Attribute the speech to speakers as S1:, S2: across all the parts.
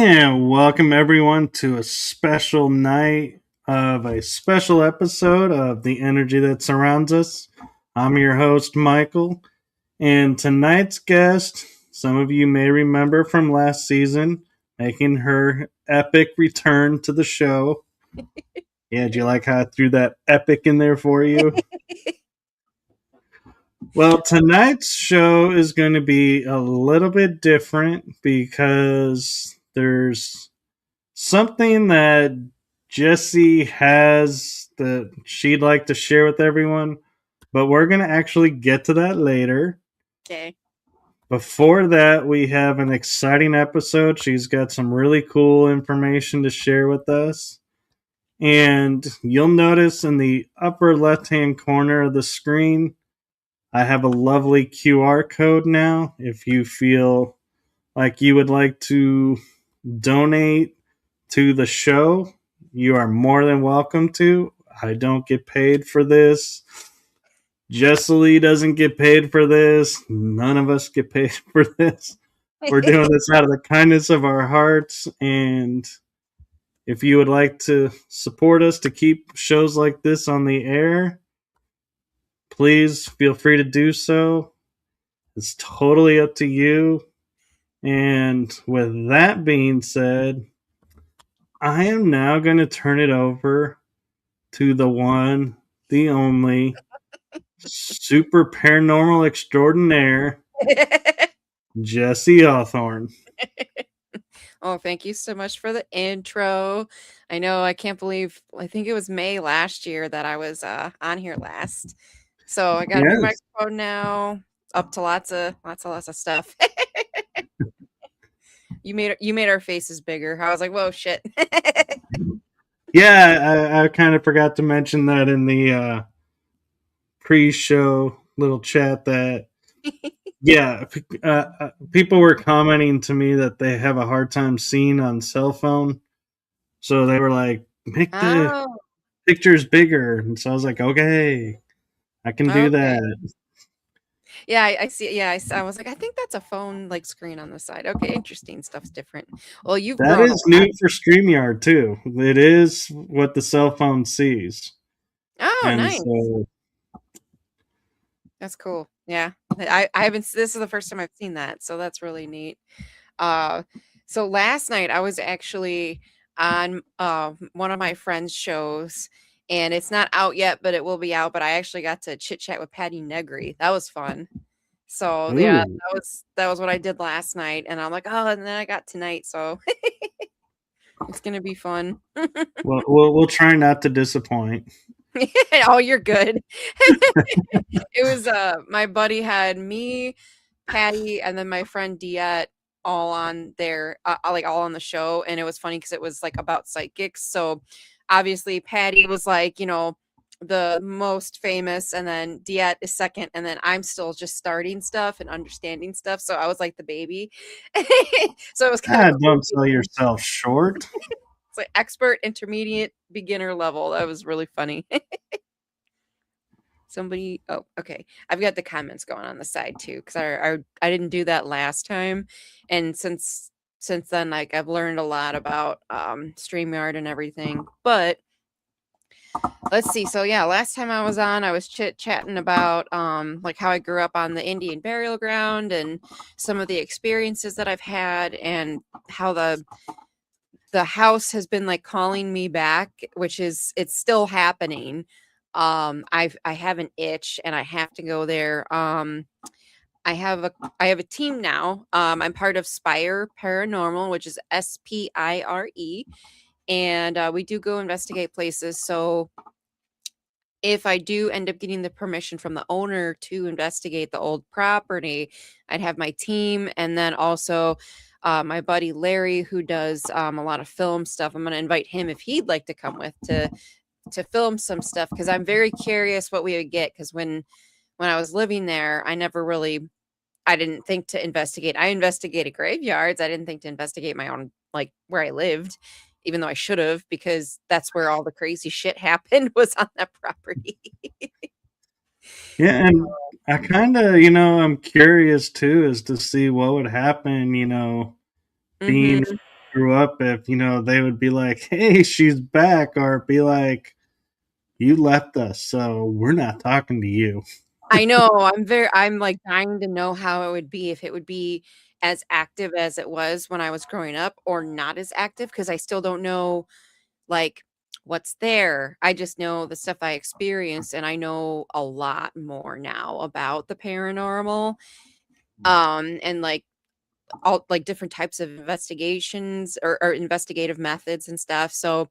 S1: And welcome everyone to a special night of a special episode of The Energy That Surrounds Us. I'm your host, Michael, and tonight's guest, some of you may remember from last season, making her epic return to the show. Yeah, do you like how I threw that epic in there for you? Well, tonight's show is going to be a little bit different because there's something that Jessiy has that she'd like to share with everyone, but we're going to actually get to that later.
S2: Okay.
S1: Before that, we have an exciting episode. She's got some really cool information to share with us. And you'll notice in the upper left hand corner of the screen, I have a lovely QR code now. If you feel like you would like to donate to the show, you are more than welcome to. I don't get paid for this. Jessiy doesn't get paid for this. None of us get paid for this. We're doing this out of the kindness of our hearts. And if you would like to support us to keep shows like this on the air, please feel free to do so. It's totally up to you. And with that being said, I am now going to turn it over to the one, the only, super paranormal extraordinaire, Jessiy Hawthorne.
S2: Oh, thank you so much for the intro. I know I can't believe I think it was May last year that I was on here last. So I got a new
S1: Yes.
S2: microphone now, up to lots of stuff. You made our faces bigger. I was like, whoa, shit.
S1: Yeah, I kind of forgot to mention that in the pre-show little chat that yeah, people were commenting to me that they have a hard time seeing on cell phone, so they were like, "Make the
S2: Oh,
S1: pictures bigger," and so I was like, "Okay, I can do
S2: okay.
S1: that."
S2: Yeah, I see. Yeah, I was like, I think that's a phone like screen on the side. Okay, interesting. Stuff's different. Well, you've
S1: That
S2: grown a
S1: is
S2: lot.
S1: new for StreamYard too. It is what the cell phone sees,
S2: Oh,
S1: and
S2: nice.
S1: so
S2: That's cool. Yeah. I haven't this is the first time I've seen that, so that's really neat. Uh so last night I was actually on one of my friends' shows, and it's not out yet, but it will be out, but I actually got to chit chat with Patty Negri. That was fun. So yeah,
S1: ooh,
S2: that was what I did last night, and I'm like, "Oh, and then I got tonight, so it's going to be fun."
S1: well, we'll try not to disappoint.
S2: Oh, you're good. It was my buddy had me, Patty, and then my friend Diet all on there, like all on the show, and it was funny because it was like about psychics. So obviously Patty was like, the most famous, and then Diet is second, and then I'm still just starting stuff and understanding stuff. So I was like the baby. So it was kind of
S1: Ah,
S2: cool.
S1: don't sell yourself short.
S2: It's like expert, intermediate, beginner level. That was really funny. Somebody oh, okay. I've got the comments going on the side too, because I didn't do that last time. And since then, like I've learned a lot about StreamYard and everything. But let's see. So yeah, last time I was on, I was chit-chatting about like how I grew up on the Indian burial ground and some of the experiences that I've had, and how the house has been like calling me back, which is it's still happening. I have an itch and I have to go there. I have a team now. I'm part of Spire Paranormal, which is SPIRE, and we do go investigate places. So if I do end up getting the permission from the owner to investigate the old property, I'd have my team, and then also my buddy Larry, who does a lot of film stuff. I'm going to invite him if he'd like to come with to film some stuff, because I'm very curious what we would get. Because when I was living there, I didn't think to investigate. I investigated graveyards. I didn't think to investigate my own, like where I lived, even though I should have, because that's where all the crazy shit happened, was on that property.
S1: Yeah, and I kind of, I'm curious too, as to see what would happen, being
S2: Mhm.
S1: screw up if, they would be like, hey, she's back, or be like, you left us, so we're not talking to you.
S2: I know, I'm, like, dying to know how it would be, if it would be as active as it was when I was growing up or not as active, because I still don't know, like, what's there. I just know the stuff I experienced, and I know a lot more now about the paranormal, and, like, all like, different types of investigations or investigative methods and stuff, so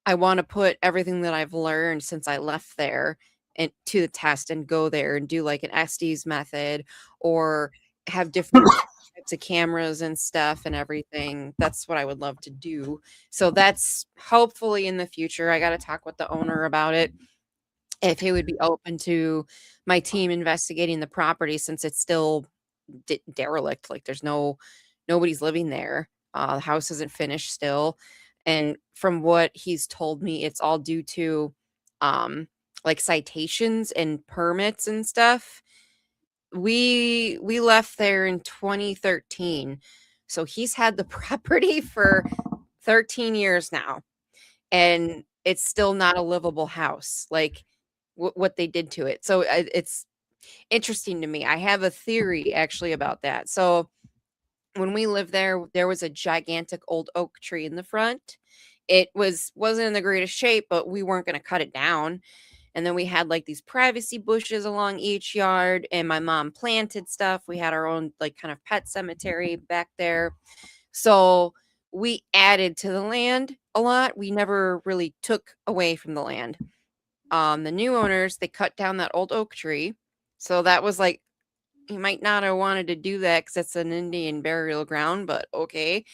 S2: I wanna put everything that I've learned since I left there and to the test and go there and do, like, an Estes method or have different types of cameras and stuff and everything. That's what I would love to do. So that's hopefully in the future. I gotta talk with the owner about it, if he would be open to my team investigating the property since it's still derelict. Like, there's nobody's living there. The house isn't finished still, and from what he's told me, it's all due to, like, citations and permits and stuff. We left there in 2013, so he's had the property for 13 years now, and it's still not a livable house, like, what they did to it. So, it's interesting to me. I have a theory actually about that. So, when we lived there, there was a gigantic old oak tree in the front. Wasn't in the greatest shape, but we weren't gonna cut it down. And then we had, like, these privacy bushes along each yard, and my mom planted stuff. We had our own, like, kind of pet cemetery back there. So, we added to the land a lot. We never really took away from the land. The new owners, they cut down that old oak tree. So that was like, you might not have wanted to do that because it's an Indian burial ground, but okay.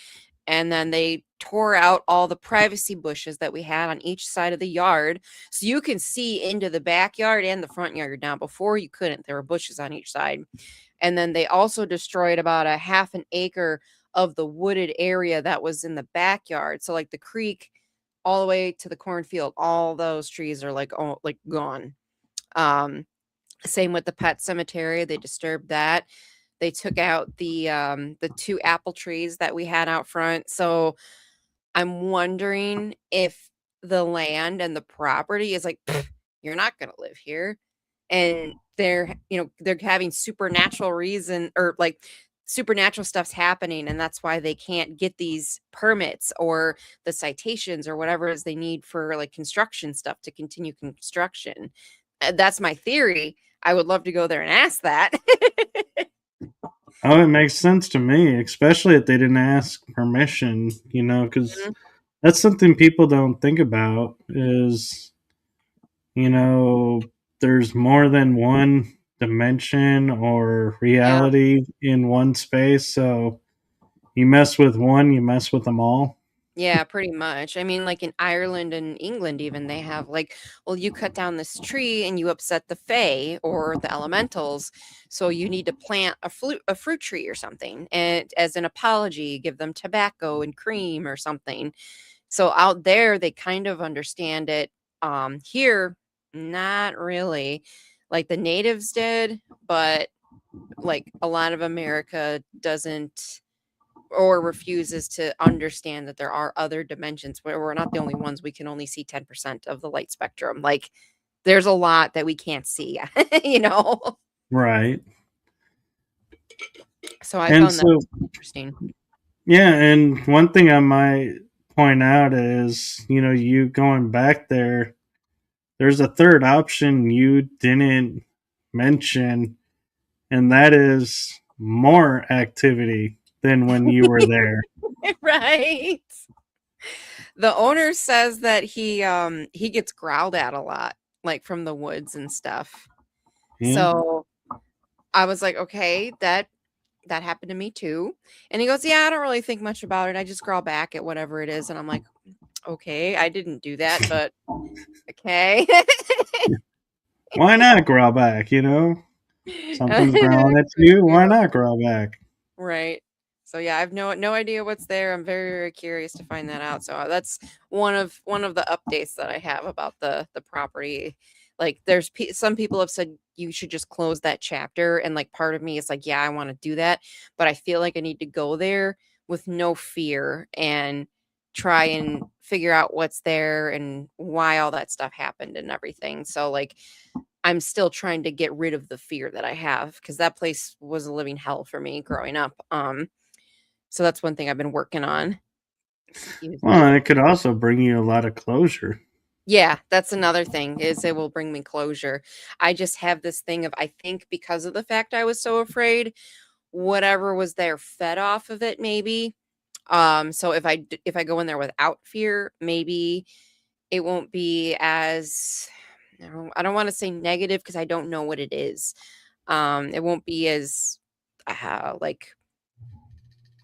S2: And then they tore out all the privacy bushes that we had on each side of the yard. So you can see into the backyard and the front yard now. Before you couldn't, there were bushes on each side. And then they also destroyed about a half an acre of the wooded area that was in the backyard. So, like, the creek all the way to the cornfield, all those trees are like, oh, like, gone. Um, Same with the pet cemetery, they disturbed that. They took out the 2 apple trees that we had out front, so I'm wondering if the land and the property is like, "Pfft, you're not gonna live here." And they're having supernatural reason or, like, supernatural stuff's happening, and that's why they can't get these permits or the citations or whatever it is they need for, like, construction stuff to continue construction. That's my theory. I would love to go there and ask that.
S1: Oh, it makes sense to me, especially if they didn't ask permission, because
S2: Mhm.
S1: that's something people don't think about is, you know, there's more than one dimension or
S2: Yeah.
S1: reality in one space. So you mess with one, you mess with them all.
S2: Yeah, pretty much. I mean, like, in Ireland and England even, they have, like, well, you cut down this tree and you upset the fae or the elementals, so you need to plant a fruit tree or something, and as an apology, give them tobacco and cream or something. So out there, they kind of understand it. Here, not really. Like, the natives did, but, like, a lot of America doesn't or refuses to understand that there are other dimensions where we're not the only ones. We can only see 10% of the light spectrum. Like, there's a lot that we can't see, you know?
S1: Right.
S2: So I
S1: And
S2: found that
S1: so,
S2: interesting.
S1: yeah, and one thing I might point out is, you going back there, there's a third option you didn't mention, and that is more activity than when you were there.
S2: Right. The owner says that he gets growled at a lot, like, from the woods and stuff.
S1: Yeah.
S2: So I was like, "Okay, that happened to me too." And he goes, "Yeah, I don't really think much about it. I just growl back at whatever it is." And I'm like, "Okay, I didn't do that, but okay."
S1: Why not growl back, Something's growling at you, why
S2: Yeah.
S1: not growl back?
S2: Right. So yeah, I've no idea what's there. I'm very, very curious to find that out. So that's one of the updates that I have about the property. Like, some people have said you should just close that chapter, and, like, part of me is like, yeah, I want to do that, but I feel like I need to go there with no fear and try and figure out what's there and why all that stuff happened and everything. So like I'm still trying to get rid of the fear that I have because that place was a living hell for me growing up. So that's one thing I've been working on. Excuse
S1: Well,
S2: me.
S1: and it could also bring you a lot of closure.
S2: Yeah, that's another thing is it will bring me closure. I just have this thing of I think because of the fact I was so afraid, whatever was there fed off of it maybe. So if I go in there without fear, maybe it won't be as I don't want to say negative because I don't know what it is. It won't be as like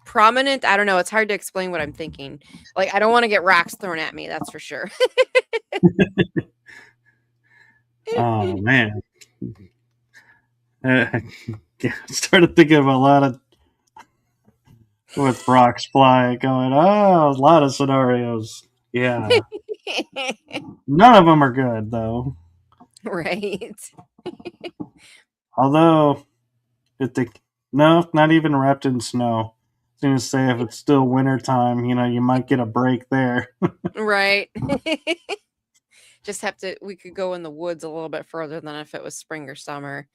S2: prominent. I don't know. It's hard to explain what I'm thinking. Like I don't want to get rocks thrown at me. That's for sure.
S1: Oh man, I started thinking of a lot of with rocks flying, going, oh, a lot of scenarios. Yeah, none of them are good though.
S2: Right.
S1: Although, if they no, not even wrapped in snow. I was gonna say if it's still winter time, you might get a break there.
S2: Right. Just have to we could go in the woods a little bit further than if it was spring or summer.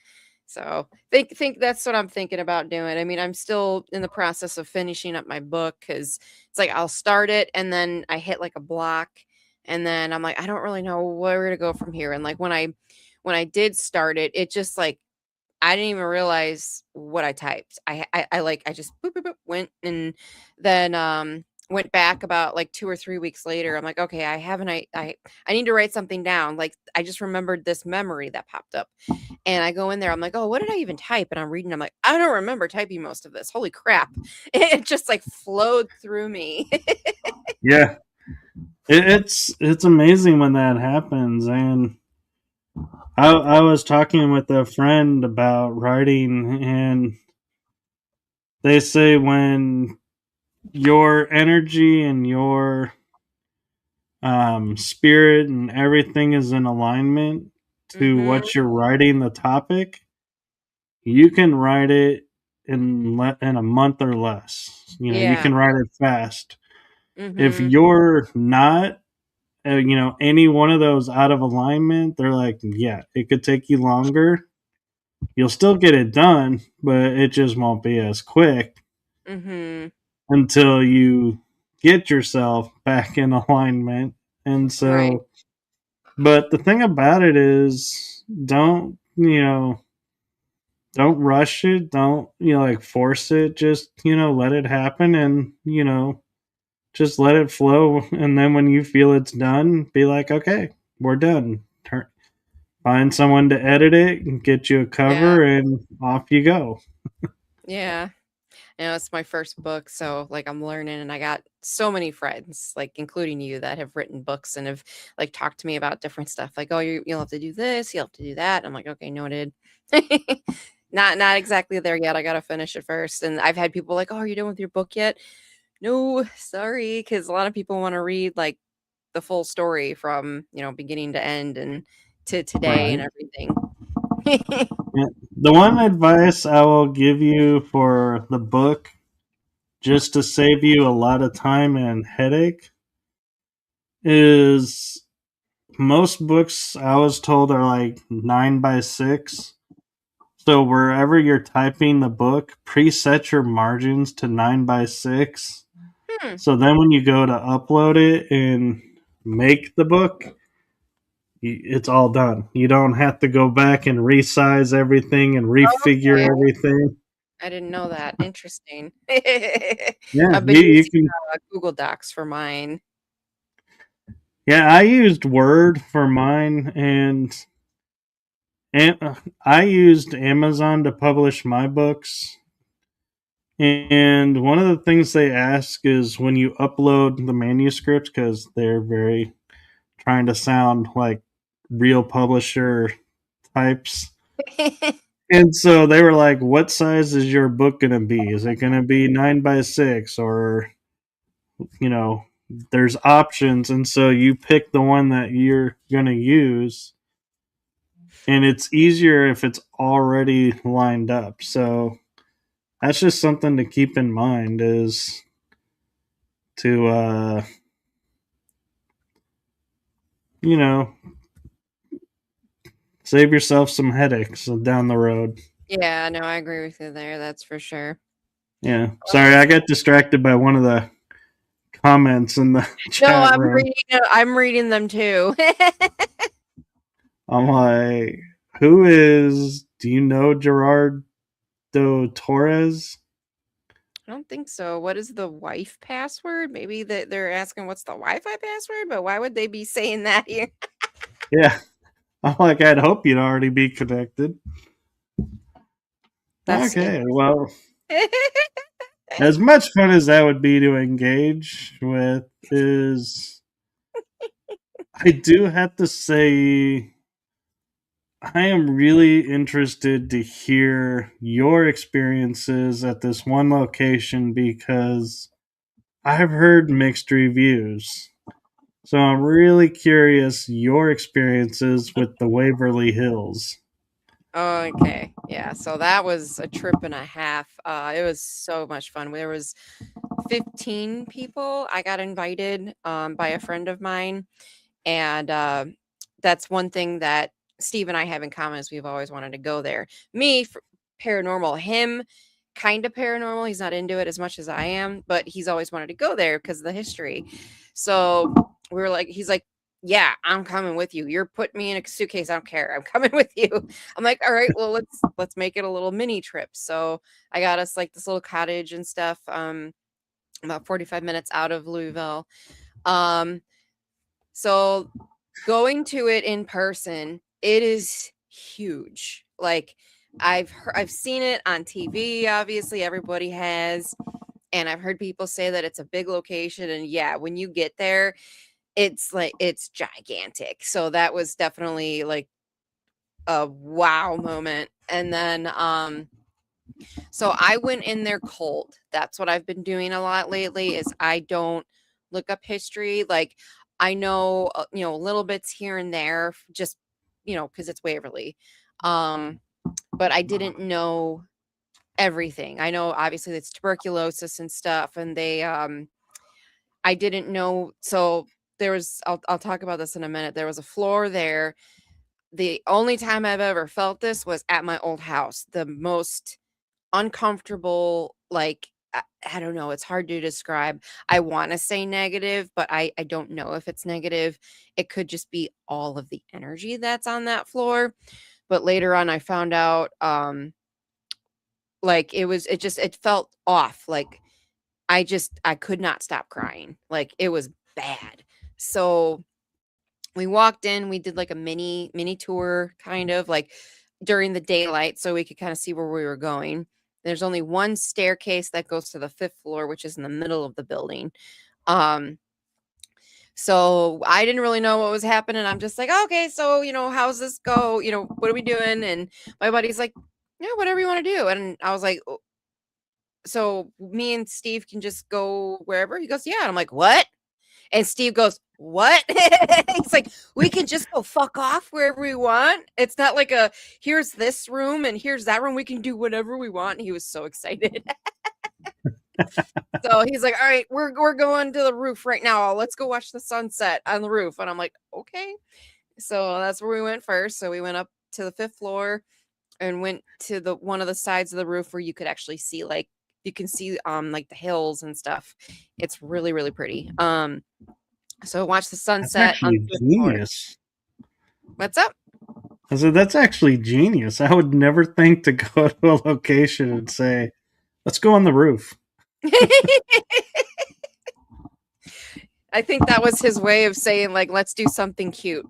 S2: So, think that's what I'm thinking about doing. I mean, I'm still in the process of finishing up my book cuz it's like I'll start it and then I hit like a block and then I'm like I don't really know where to go from here and like when I did start it, it just like I didn't even realize what I typed. I just boop, boop, boop, went and then went back about like 2 or 3 weeks later. I'm like, okay, I haven't I need to write something down. Like I just remembered this memory that popped up. And I go in there, I'm like, oh, what did I even type? And I'm reading, I'm like, I don't remember typing most of this. Holy crap. It just like flowed through me.
S1: Yeah, it's amazing when that happens, and I was talking with a friend about writing, and they say when your energy and your spirit and everything is in alignment to
S2: Mhm.
S1: what you're writing, the topic, you can write it in a month or less. You
S2: Yeah.
S1: can write it fast. If
S2: Mhm.
S1: you're not, any one of those out of alignment, they're like, yeah, it could take you longer. You'll still get it done, but it just won't be as quick
S2: Mhm.
S1: until you get yourself back in alignment. And
S2: Right.
S1: so, but the thing about it is, don't rush it. Don't, like force it. Just, let it happen and, just let it flow. And then when you feel it's done, be like, okay, we're done. Find someone to edit it and get you a
S2: Yeah.
S1: cover and off you go.
S2: Yeah. It's my first book, so like I'm learning and I got so many friends, like including you that have written books and have like talked to me about different stuff. Like, oh, you'll have to do this, you'll have to do that. I'm like, okay, noted. Not exactly there yet. I gotta finish it first. And I've had people like, oh, are you done with your book yet? No, sorry, because a lot of people want to read like the full story from beginning to end and to today and
S1: Right.
S2: everything.
S1: Yeah. The one advice I will give you for the book, just to save you a lot of time and headache, is most books I was told are like 9 by 6. So wherever you're typing the book, preset your margins to 9 by 6.
S2: Hmm.
S1: So then when you go to upload it and make the book, it's all done. You don't have to go back and resize everything and refigure
S2: Okay.
S1: everything.
S2: I didn't know that. Interesting.
S1: Yeah,
S2: I've been
S1: you
S2: using,
S1: can.
S2: Google Docs for mine.
S1: Yeah, I used Word for mine, and I used Amazon to publish my books. And one of the things they ask is when you upload the manuscripts, because they're very trying to sound like real publisher types. And so they were like, "What size is your book going to be? Is it going to be 9 by 6, or you know?" There's options, and so you pick the one that you're going to use, and it's easier if it's already lined up. So that's just something to keep in mind. Is to, you know, save yourself some headaches down the road.
S2: Yeah, no, I agree with you there. That's for sure.
S1: Yeah. Sorry, I got distracted by one of the comments in the
S2: No,
S1: chat room.
S2: I'm reading them too.
S1: I'm like, who is, do you know Gerardo Torres?
S2: I don't think so. What is the wife password? Maybe that they're asking what's the Wi-Fi password, but why would they be saying that here?
S1: Yeah. I'm like, I'd hope you'd already be connected.
S2: That's
S1: Okay, well, as much fun as that would be to engage with, is I do have to say I am really interested to hear your experiences at this one location because I've heard mixed reviews. So I'm really curious your experiences with the Waverly Hills.
S2: Okay. Yeah. So that was a trip and a half. It was so much fun. There was 15 people. I got invited by a friend of mine. And that's one thing that Steve and I have in common is we've always wanted to go there. Me, paranormal, him, kind of paranormal. He's not into it as much as I am, but he's always wanted to go there because of the history. So we were like, he's like, yeah, I'm coming with you. You're putting me in a suitcase. I don't care. I'm coming with you. I'm like, all right, well, let's make it a little mini trip. So I got us like this little cottage and stuff. About 45 minutes out of Louisville. Um, so going to it in person, it is huge. Like I've seen it on TV, obviously everybody has, and I've heard people say that it's a big location, and yeah, when you get there, it's like it's gigantic. So that was definitely like a wow moment. And then so I went in there cold. That's what I've been doing a lot lately is I don't look up history. Like I know, little bits here and there just, cuz it's Waverly. Um but I didn't know everything. I know obviously it's tuberculosis and stuff and they I didn't know so there was I'll talk about this in a minute. There was a floor there. The only time I've ever felt this was at my old house. The most uncomfortable, like, I don't know, it's hard to describe. I wanna say negative, but I don't know if it's negative. It could just be all of the energy that's on that floor, but later on, I found out, like, it felt off, like, I could not stop crying, like, it was bad. So, we walked in, we did, like, a mini tour, kind of, like, during the daylight so we could kinda see where we were going. There's only one staircase that goes to the 5th floor, which is in the middle of the building. Um, so I didn't really know what was happening. I'm just like, "Okay, so, how's this go? What are we doing?" And my buddy's like, "Yeah, whatever you wanna do." And I was like, "Oh, so me and Steve can just go wherever?" He goes, "Yeah." And I'm like, "What?" And Steve goes, "What?" He's like, "We can just go fuck off wherever we want. It's not like here's this room and here's that room. We can do whatever we want." And he was so excited. So he's like, "All right, we're going to the roof right now. Let's go watch the sunset on the roof." And I'm like, "Okay." So that's where we went first. So we went up to the 5th floor and went to the one of the sides of the roof where you could actually see you can see like the hills and stuff. It's really, really pretty. So watch the
S1: That's
S2: sunset on
S1: actually
S2: the 5th floor.
S1: genius.
S2: What's up?
S1: I said, that's actually genius. I would never think to go to a location and say, let's go on the roof.
S2: I think that was his way of saying, like, let's do something cute.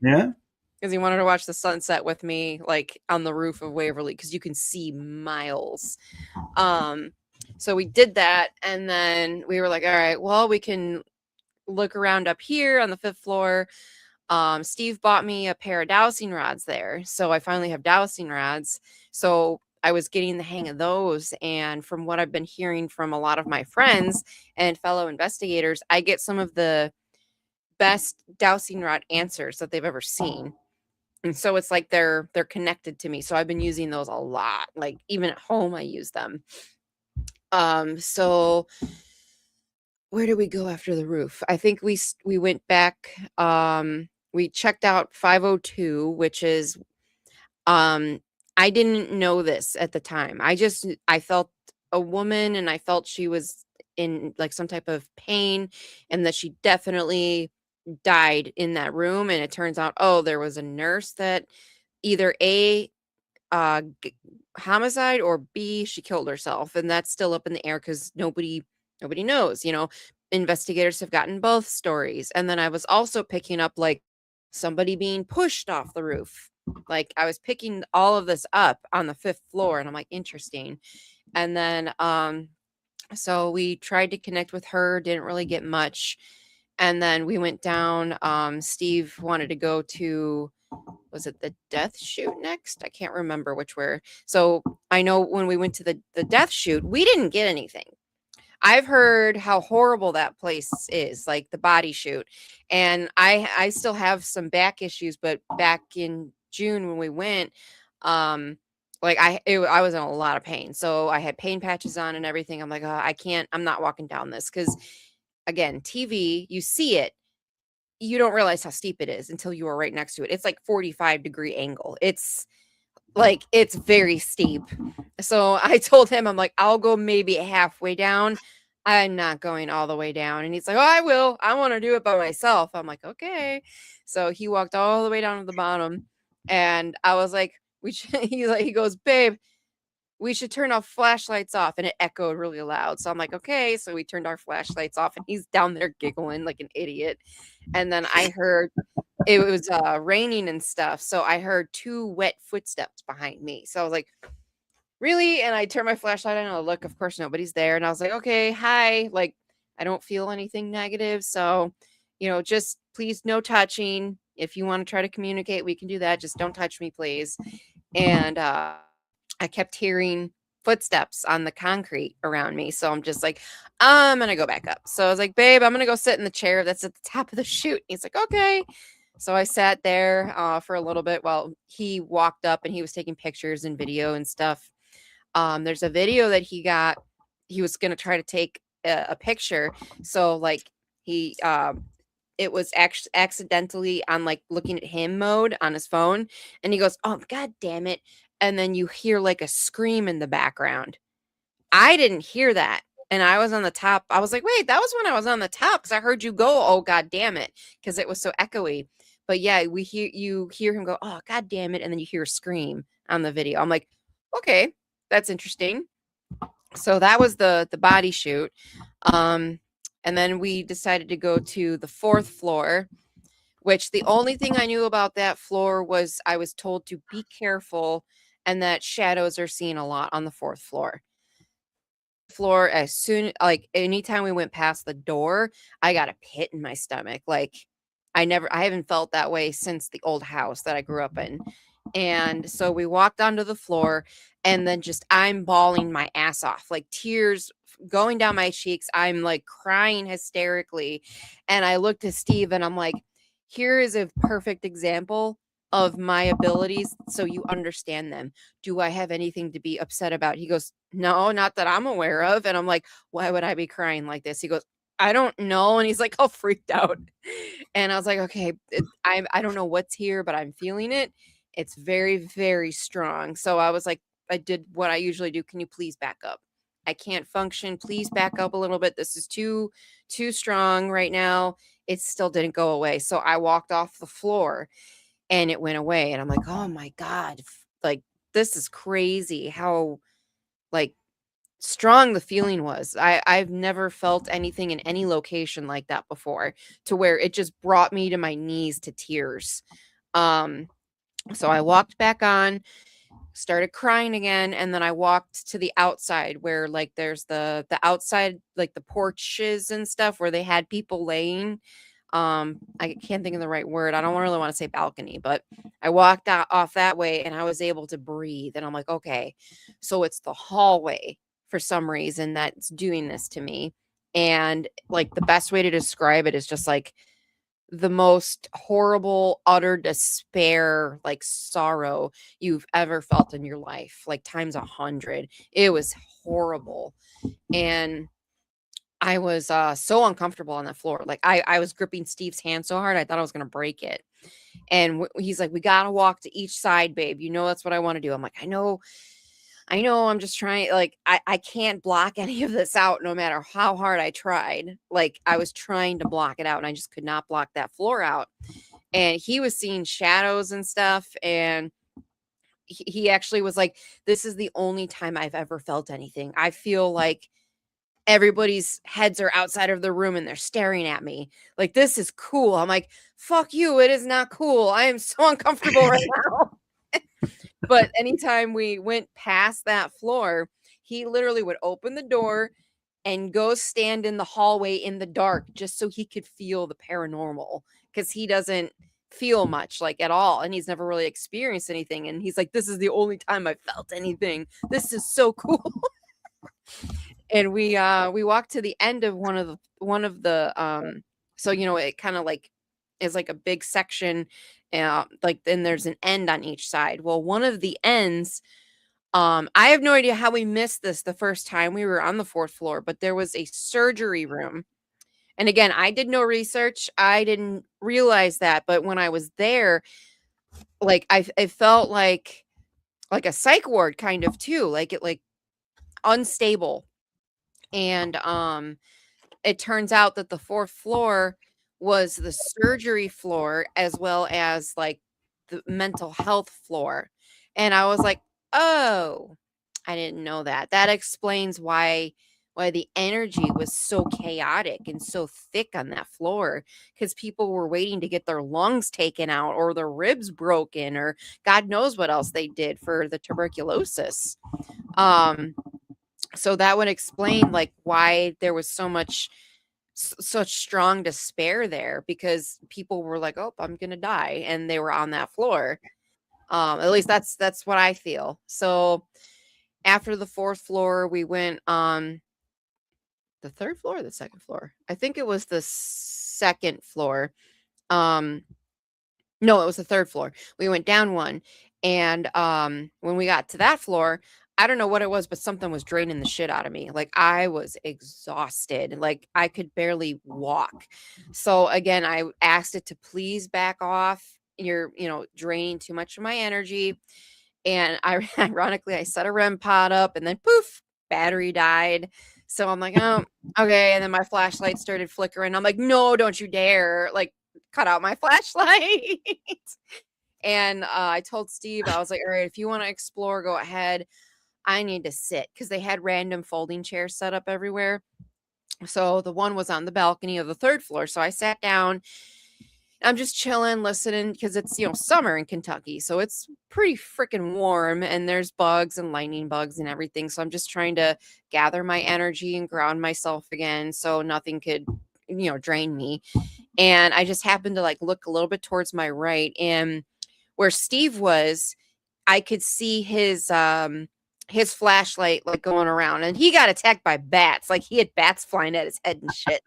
S1: Yeah?
S2: Because he wanted to watch the sunset with me, like, on the roof of Waverly, because you can see miles. So we did that, and then we were like, all right, well, we can look around up here on the 5th floor. Steve bought me a pair of dowsing rods there. So I finally have dowsing rods. So I was getting the hang of those. And from what I've been hearing from a lot of my friends and fellow investigators, I get some of the best dowsing rod answers that they've ever seen. And so it's like they're connected to me. So I've been using those a lot. Like even at home, I use them. So where did we go after the roof? I think we went back. We checked out 502, which is um I didn't know this at the time. I felt a woman, and I felt she was in like some type of pain, and that she definitely died in that room. And it turns out, oh, there was a nurse that either A, homicide, or B, she killed herself. And that's still up in the air because nobody knows. Investigators have gotten both stories. And then I was also picking up like somebody being pushed off the roof. Like I was picking all of this up on the fifth floor, and I'm like, interesting. And then so we tried to connect with her, didn't really get much. And then we went down. Steve wanted to go to, was it the death shoot next? I can't remember which were. So I know when we went to the death shoot, we didn't get anything. I've heard how horrible that place is, like the body shoot. And I still have some back issues, but back in June when we went, like I was in a lot of pain. So I had pain patches on and everything. I'm like, oh, I'm not walking down this, because again, TV, you see it, you don't realize how steep it is until you are right next to it. It's like 45-degree angle. It's very steep. So I told him, I'm like, I'll go maybe halfway down. I'm not going all the way down. And he's like, oh, I will. I want to do it by myself. I'm like, okay. So he walked all the way down to the bottom. And I was like, he goes, babe, we should turn our flashlights off. And it echoed really loud. So I'm like, okay. So we turned our flashlights off, and he's down there giggling like an idiot. And then I heard it was raining and stuff. So I heard two wet footsteps behind me. So I was like, really? And I turned my flashlight on and I look, of course, nobody's there. And I was like, okay, hi. Like, I don't feel anything negative. So, just please no touching. If you want to try to communicate, we can do that. Just don't touch me, please. And I kept hearing footsteps on the concrete around me. So I'm just like, I'm going to go back up. So I was like, babe, I'm going to go sit in the chair that's at the top of the chute. He's like, okay. So I sat there for a little bit while he walked up, and he was taking pictures and video and stuff. There's a video that he was going to try to take a picture. So like he, it was actually accidentally on like looking at him mode on his phone. And he goes, oh, God damn it. And then you hear like a scream in the background. I didn't hear that. And I was on the top. I was like, wait, that was when I was on the top, because I heard you go, oh, God damn it, because it was so echoey. But yeah, you hear him go, oh, God damn it. And then you hear a scream on the video. I'm like, okay, that's interesting. So that was the body shoot. And then we decided to go to the fourth floor, which the only thing I knew about that floor was I was told to be careful and that shadows are seen a lot on the fourth floor. As soon like anytime we went past the door, I got a pit in my stomach. Like I haven't felt that way since the old house that I grew up in. And so we walked onto the floor, and then just I'm bawling my ass off, like tears going down my cheeks. I'm like crying hysterically. And I looked at Steve and I'm like, here is a perfect example of my abilities, so you understand them. Do I have anything to be upset about? He goes, no, not that I'm aware of. And I'm like, why would I be crying like this? He goes, I don't know. And he's like all freaked out. And I was like, okay, I don't know what's here, but I'm feeling it. It's very, very strong. So I was like, I did what I usually do. Can you please back up? I can't function. Please back up a little bit. This is too strong right now. It still didn't go away. So I walked off the floor, and it went away. And I'm like, oh my God, like this is crazy how like strong the feeling was. I've never felt anything in any location like that before, to where it just brought me to my knees to tears. So I walked back on, started crying again, and then I walked to the outside where like there's the outside, like the porches and stuff where they had people laying. I can't think of the right word. I don't really want to say balcony, but I walked out off that way, and I was able to breathe. And I'm like, okay, so it's the hallway for some reason that's doing this to me. And like the best way to describe it is just like the most horrible, utter despair, like sorrow you've ever felt in your life, like times 100. It was horrible. And I was so uncomfortable on that floor. Like I was gripping Steve's hand so hard I thought I was gonna break it. And he's like, "We gotta walk to each side, babe. You know that's what I want to do." I'm like, I know. I'm just trying. Like I can't block any of this out, no matter how hard I tried. Like I was trying to block it out, and I just could not block that floor out. And he was seeing shadows and stuff, and he actually was like, "This is the only time I've ever felt anything. I feel like everybody's heads are outside of the room and they're staring at me. Like, this is cool." I'm like, "Fuck you. It is not cool. I am so uncomfortable right now." But anytime we went past that floor, he literally would open the door and go stand in the hallway in the dark just so he could feel the paranormal, because he doesn't feel much like at all, and he's never really experienced anything, and he's like, "This is the only time I felt anything. This is so cool." And we walked to the end of one of the so it kind of like is like a big section, like then there's an end on each side. Well, one of the ends, I have no idea how we missed this the first time we were on the fourth floor, but there was a surgery room. And again, I did no research. I didn't realize that, but when I was there, like I felt like a psych ward kind of too, like it like unstable. And it turns out that the fourth floor was the surgery floor as well as like the mental health floor. And I was like, "Oh, I didn't know that. That explains why the energy was so chaotic and so thick on that floor, because people were waiting to get their lungs taken out or their ribs broken or God knows what else they did for the tuberculosis." Um so that would explain like why there was such strong despair there, because people were like, "Oh, I'm gonna die," and they were on that floor. At least that's what I feel. So after the fourth floor, we went on the third floor or the second floor. I think it was the second floor. Um, No, it was the third floor. We went down one, and, when we got to that floor, I don't know what it was, but something was draining the shit out of me. Like, I was exhausted, like, I could barely walk. So, again, I asked it to please back off. You're, draining too much of my energy, and I ironically, I set a REM pod up, and then poof, battery died. So I'm like, "Oh, okay," and then my flashlight started flickering. I'm like, "No, don't you dare, like, cut out my flashlight." And, I told Steve, I was like, "All right, if you wanna explore, go ahead. I need to sit," because they had random folding chairs set up everywhere. So the one was on the balcony of the third floor, so I sat down. I'm just chilling, listening, because it's, summer in Kentucky, so it's pretty freaking warm, and there's bugs and lightning bugs and everything, so I'm just trying to gather my energy and ground myself again so nothing could, drain me. And I just happened to, like, look a little bit towards my right, and where Steve was, I could see his flashlight, like, going around, and he got attacked by bats, like, he had bats flying at his head and shit.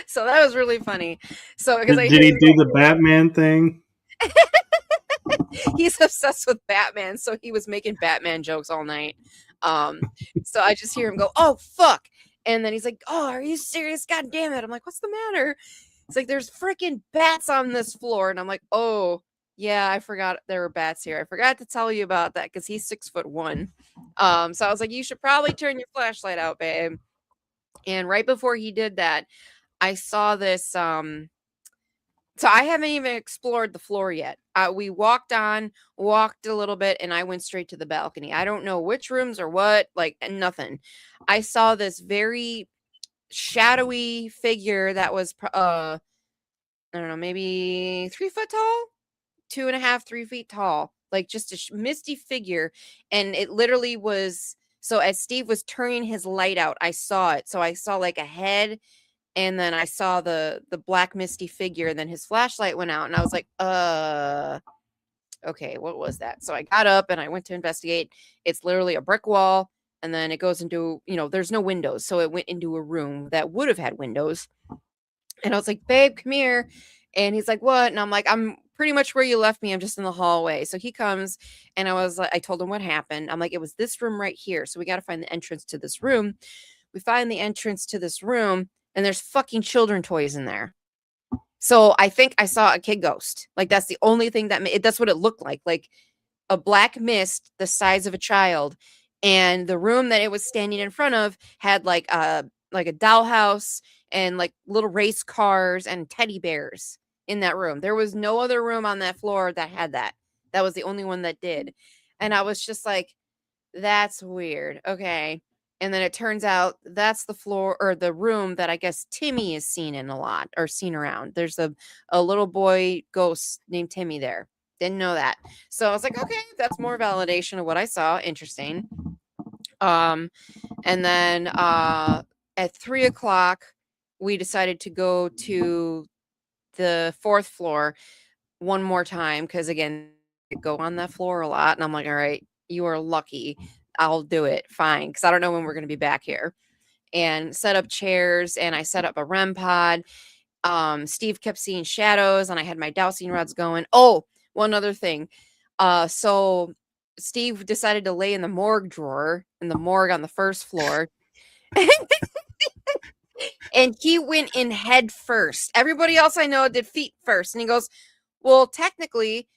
S2: So that was really funny. So because
S1: Did he do the Batman thing?
S2: He's obsessed with Batman, so he was making Batman jokes all night. So I just hear him go, "Oh fuck," and then he's like, "Oh, are you serious? God damn it!" I'm like, "What's the matter?" It's like, "There's freaking bats on this floor," and I'm like, "Oh yeah, I forgot there were bats here. I forgot to tell you about that because he's 6'1". So I was like, "You should probably turn your flashlight out, babe." And right before he did that, I saw this. So I haven't even explored the floor yet. We walked a little bit, and I went straight to the balcony. I don't know which rooms or what, like nothing. I saw this very shadowy figure that was, I don't know, maybe 3 foot tall, 2.5, 3 feet tall, like just a misty figure. And it literally was, so as Steve was turning his light out, I saw it. So I saw like a head, and then I saw the black misty figure, and then his flashlight went out, and I was like, okay, what was that?" So I got up and I went to investigate. It's literally a brick wall, and then it goes into, there's no windows, so it went into a room that would have had windows. And I was like, "Babe, come here." And he's like, "What?" And I'm like, "I'm pretty much where you left me. I'm just in the hallway." So he comes, and I was like, I told him what happened. I'm like, "It was this room right here. So we got to find the entrance to this room." we find the entrance to this room, and there's fucking children toys in there. So I think I saw a kid ghost. Like, that's the only thing that's what it looked like a black mist the size of a child. And the room that it was standing in front of had like a dollhouse and like little race cars and teddy bears in that room. There was no other room on that floor that had that. That was the only one that did. And I was just like, that's weird. Okay. And then it turns out that's the floor or the room that I guess Timmy is seen in a lot or seen around. There's a little boy ghost named Timmy there. Didn't know that. So I was like, okay, that's more validation of what I saw. Interesting. And then at 3:00, we decided to go to the 4th floor one more time because again, I go on that floor a lot. And I'm like, all right, you are lucky. I'll do it. Fine. Because I don't know when we're going to be back here. And set up chairs and I set up a REM pod. Steve kept seeing shadows and I had my dowsing rods going. Oh, one other thing. So Steve decided to lay in the morgue drawer in the morgue on the 1st floor. And he went in head first. Everybody else I know did feet first. And he goes, well, technically,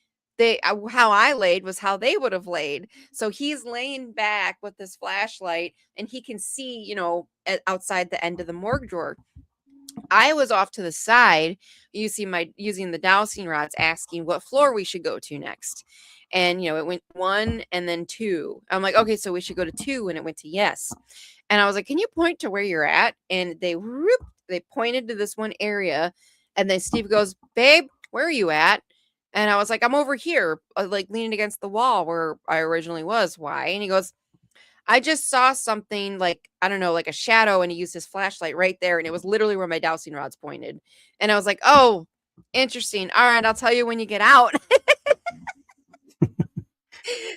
S2: how I laid was how they would have laid. So he's laying back with this flashlight and he can see, outside the end of the morgue drawer. I was off to the side using the dowsing rods, asking what floor we should go to next. And, it went 1 and then 2. I'm like, okay, so we should go to 2. And it went to yes. And I was like, can you point to where you're at? And they pointed to this one area. And then Steve goes, babe, where are you at? And I was like, I'm over here, like leaning against the wall where I originally was. Why? And he goes, I just saw something like, I don't know, like a shadow. And he used his flashlight right there. And it was literally where my dowsing rods pointed. And I was like, oh, interesting. All right, I'll tell you when you get out.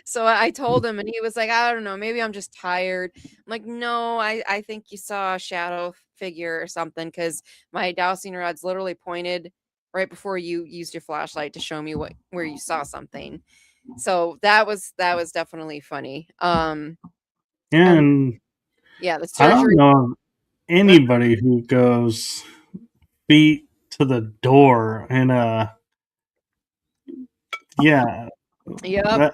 S2: So I told him and he was like, I don't know, maybe I'm just tired. I'm like, no, I think you saw a shadow figure or something because my dowsing rods literally pointed right before you used your flashlight to show me where you saw something. So that was definitely funny.
S1: And
S2: yeah, the
S1: I don't
S2: surgery.
S1: know anybody who goes feet to the door and yeah,
S2: Yep.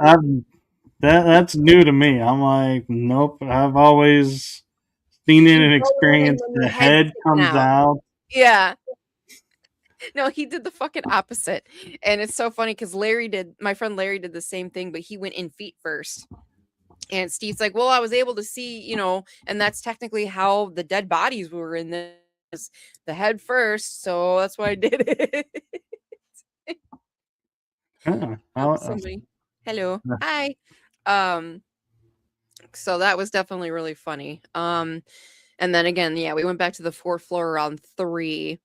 S1: that's new to me. I'm like, nope. I've always seen it
S2: You
S1: and
S2: go in and
S1: experienced
S2: then
S1: the
S2: your head's
S1: head
S2: sticking
S1: comes
S2: out.
S1: out.
S2: Yeah. No, he did the fucking opposite. And it's so funny because my friend Larry did the same thing, but he went in feet first. And Steve's like, well, I was able to see, and that's technically how the dead bodies were in this, the head first. So that's why I did it. Somebody, hello, hi. So that was definitely really funny. And then again, yeah, we went back to the 4th floor around 3.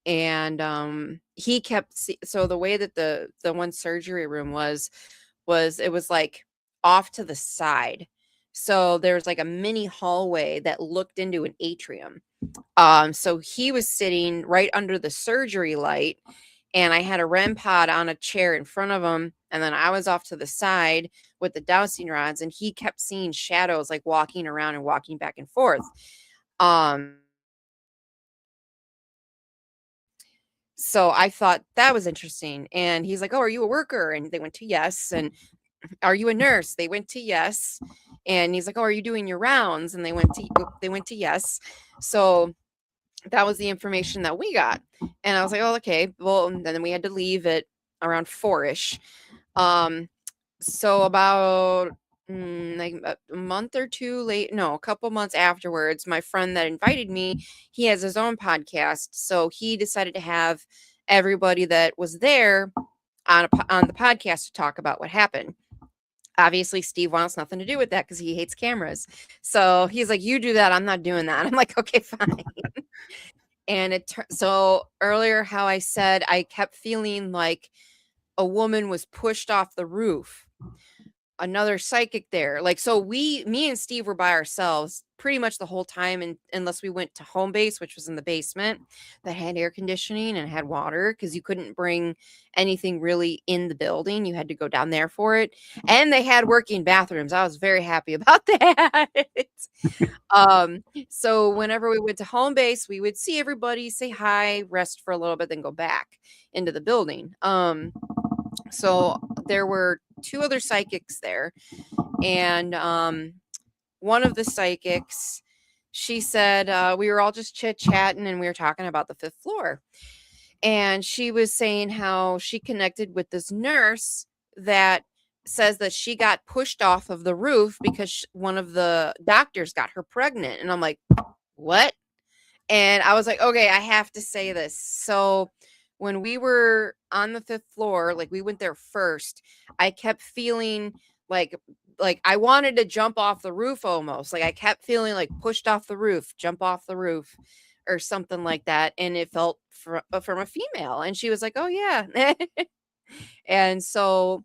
S2: And he kept so the way that the one surgery room was it was like off to the side. So there was like a mini hallway that looked into an atrium. So he was sitting right under the surgery light and I had a REM pod on a chair in front of him. And then I was off to the side with the dowsing rods and he kept seeing shadows like walking around and walking back and forth. So I thought that was interesting. And he's like, oh, are you a worker? And they went to yes. And are you a nurse? They went to yes. And he's like, oh, are you doing your rounds? And they went to yes. So that was the information that we got. And I was like, oh, okay. Well, and then we had to leave at around 4-ish. So about like a month or two late, no, a couple months afterwards, my friend that invited me, he has his own podcast. So he decided to have everybody that was there on the podcast to talk about what happened. Obviously, Steve wants nothing to do with that because he hates cameras. So he's like, you do that. I'm not doing that. I'm like, okay, fine. And so earlier, how I said I kept feeling like a woman was pushed off the roof. Another psychic there. Like, so me and Steve were by ourselves pretty much the whole time, and unless we went to home base, which was in the basement, that had air conditioning and had water, because you couldn't bring anything really in the building. You had to go down there for it. And they had working bathrooms. I was very happy about that. So whenever we went to home base, we would see everybody, say hi, rest for a little bit, then go back into the building. So there were two other psychics there, and one of the psychics, she said, we were all just chit-chatting, and we were talking about the 5th floor. And she was saying how she connected with this nurse that says that she got pushed off of the roof because one of the doctors got her pregnant. And I'm like, what? And I was like, okay, I have to say this. So when we were on the 5th floor, like we went there first, I kept feeling like I wanted to jump off the roof almost. Like I kept feeling like pushed off the roof, jump off the roof or something like that. And it felt from a female. And she was like, oh yeah. And so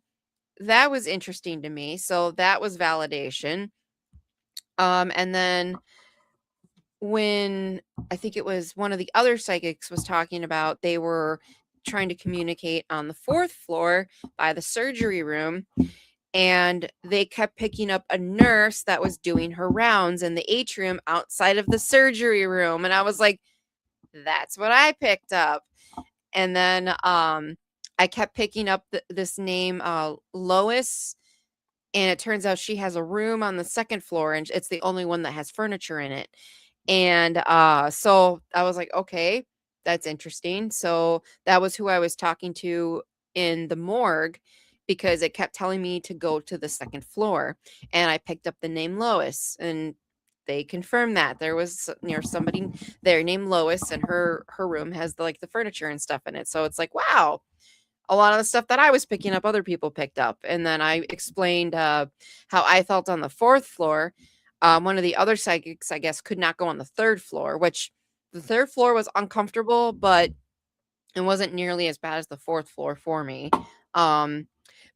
S2: that was interesting to me. So that was validation. And then when I think it was one of the other psychics was talking about, they were trying to communicate on the 4th floor by the surgery room, and they kept picking up a nurse that was doing her rounds in the atrium outside of the surgery room. And I was like, that's what I picked up. And then I kept picking up this name, Lois, and it turns out she has a room on the 2nd floor, and it's the only one that has furniture in it. And so I was like, okay, that's interesting. So that was who I was talking to in the morgue, because it kept telling me to go to the 2nd floor. And I picked up the name Lois, and they confirmed that there was somebody there named Lois, and her room has the furniture and stuff in it. So it's like, wow, a lot of the stuff that I was picking up, other people picked up. And then I explained how I felt on the 4th floor. One of the other psychics, I guess, could not go on the 3rd floor, which the 3rd floor was uncomfortable, but it wasn't nearly as bad as the 4th floor for me.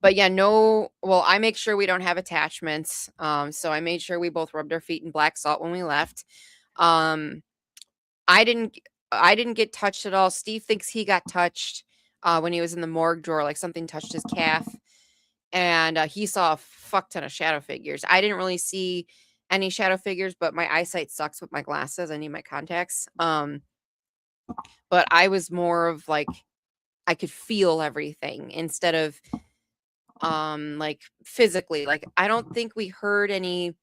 S2: But yeah, I make sure we don't have attachments. So I made sure we both rubbed our feet in black salt when we left. Um, I didn't get touched at all. Steve thinks he got touched when he was in the morgue drawer, like something touched his calf, and he saw a fuck ton of shadow figures. I didn't really see any shadow figures, but my eyesight sucks with my glasses. I need my contacts. But I was more of like, I could feel everything instead of like physically. Like I don't think we heard any.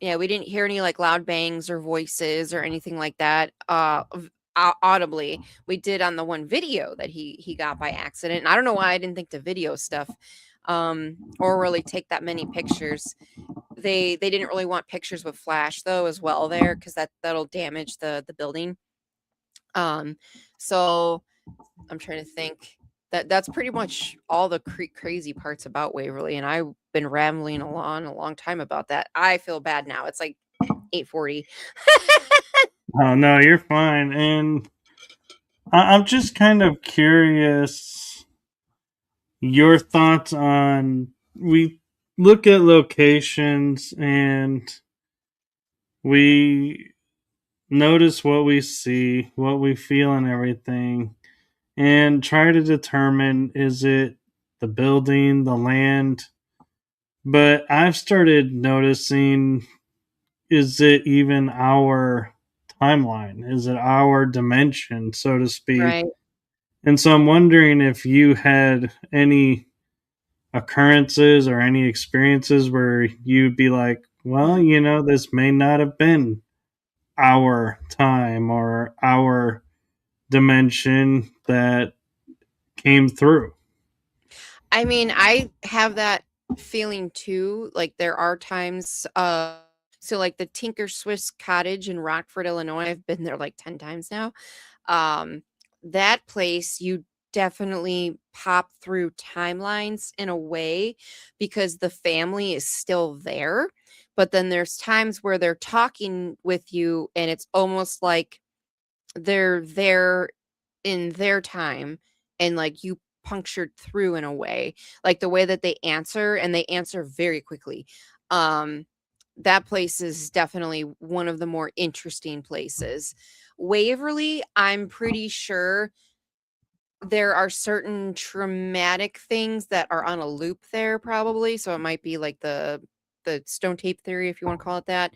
S2: Yeah, we didn't hear any like loud bangs or voices or anything like that. Audibly, we did on the one video that he got by accident. And I don't know why I didn't think to video stuff, or really take that many pictures. They didn't really want pictures with flash though as well there, because that'll damage the building. So I'm trying to think. That's pretty much all the crazy parts about Waverly, and I've been rambling on a long time about that. I feel bad now. It's like 8:40.
S1: Oh no, you're fine. And I'm just kind of curious your thoughts on, we look at locations and we notice what we see, what we feel, and everything, and try to determine, is it the building, the land? But I've started noticing, is it even our timeline? Is it our dimension, so to speak?
S2: Right.
S1: And so I'm wondering if you had any occurrences or any experiences where you'd be like, well, this may not have been our time or our dimension that came through.
S2: I mean, I have that feeling too. Like there are times, so like the Tinker Swiss Cottage in Rockford, Illinois, I've been there like 10 times now. That place, you definitely pop through timelines in a way, because the family is still there. But then there's times where they're talking with you, and it's almost like they're there in their time, and like you punctured through in a way, like the way that they answer, and they answer very quickly. um that place is definitely one of the more interesting places. Waverly, I'm pretty sure there are certain traumatic things that are on a loop there probably, so it might be like the stone tape theory, if you want to call it that.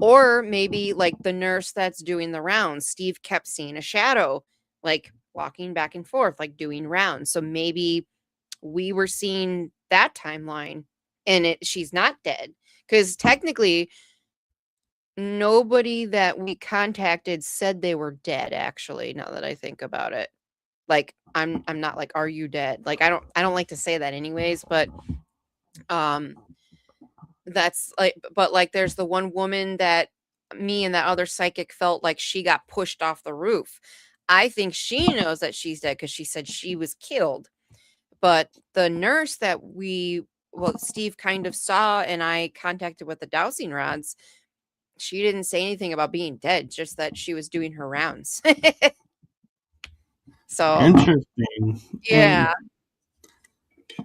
S2: Or maybe like the nurse that's doing the rounds. Steve kept seeing a shadow, like walking back and forth, like doing rounds. So maybe we were seeing that timeline and she's not dead. Because technically, nobody that we contacted said they were dead, actually, now that I think about it. Like, I'm not like, "Are you dead?" Like, I don't like to say that anyways, but, um, that's like but, like, there's the one woman that me and that other psychic felt like she got pushed off the roof. I think she knows that she's dead because she said she was killed, but the nurse that Steve kind of saw and I contacted with the dowsing rods, she didn't say anything about being dead, just that she was doing her rounds. So,
S1: Interesting. And
S2: yeah.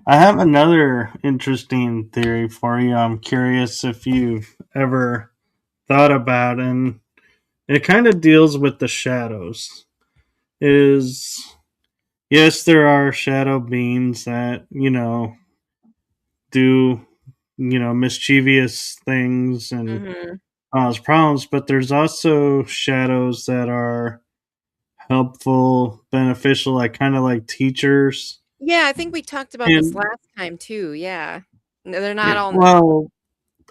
S1: I have another interesting theory for you. I'm curious if you've ever thought about, and it kind of deals with the shadows. Is yes, there are shadow beings that do mischievous things and
S2: Mhm.
S1: cause problems, but there's also shadows that are helpful, beneficial, like kind of like teachers.
S2: Yeah, I think we talked about this
S1: And
S2: last time too, yeah. No, they're not
S1: yeah,
S2: all
S1: well,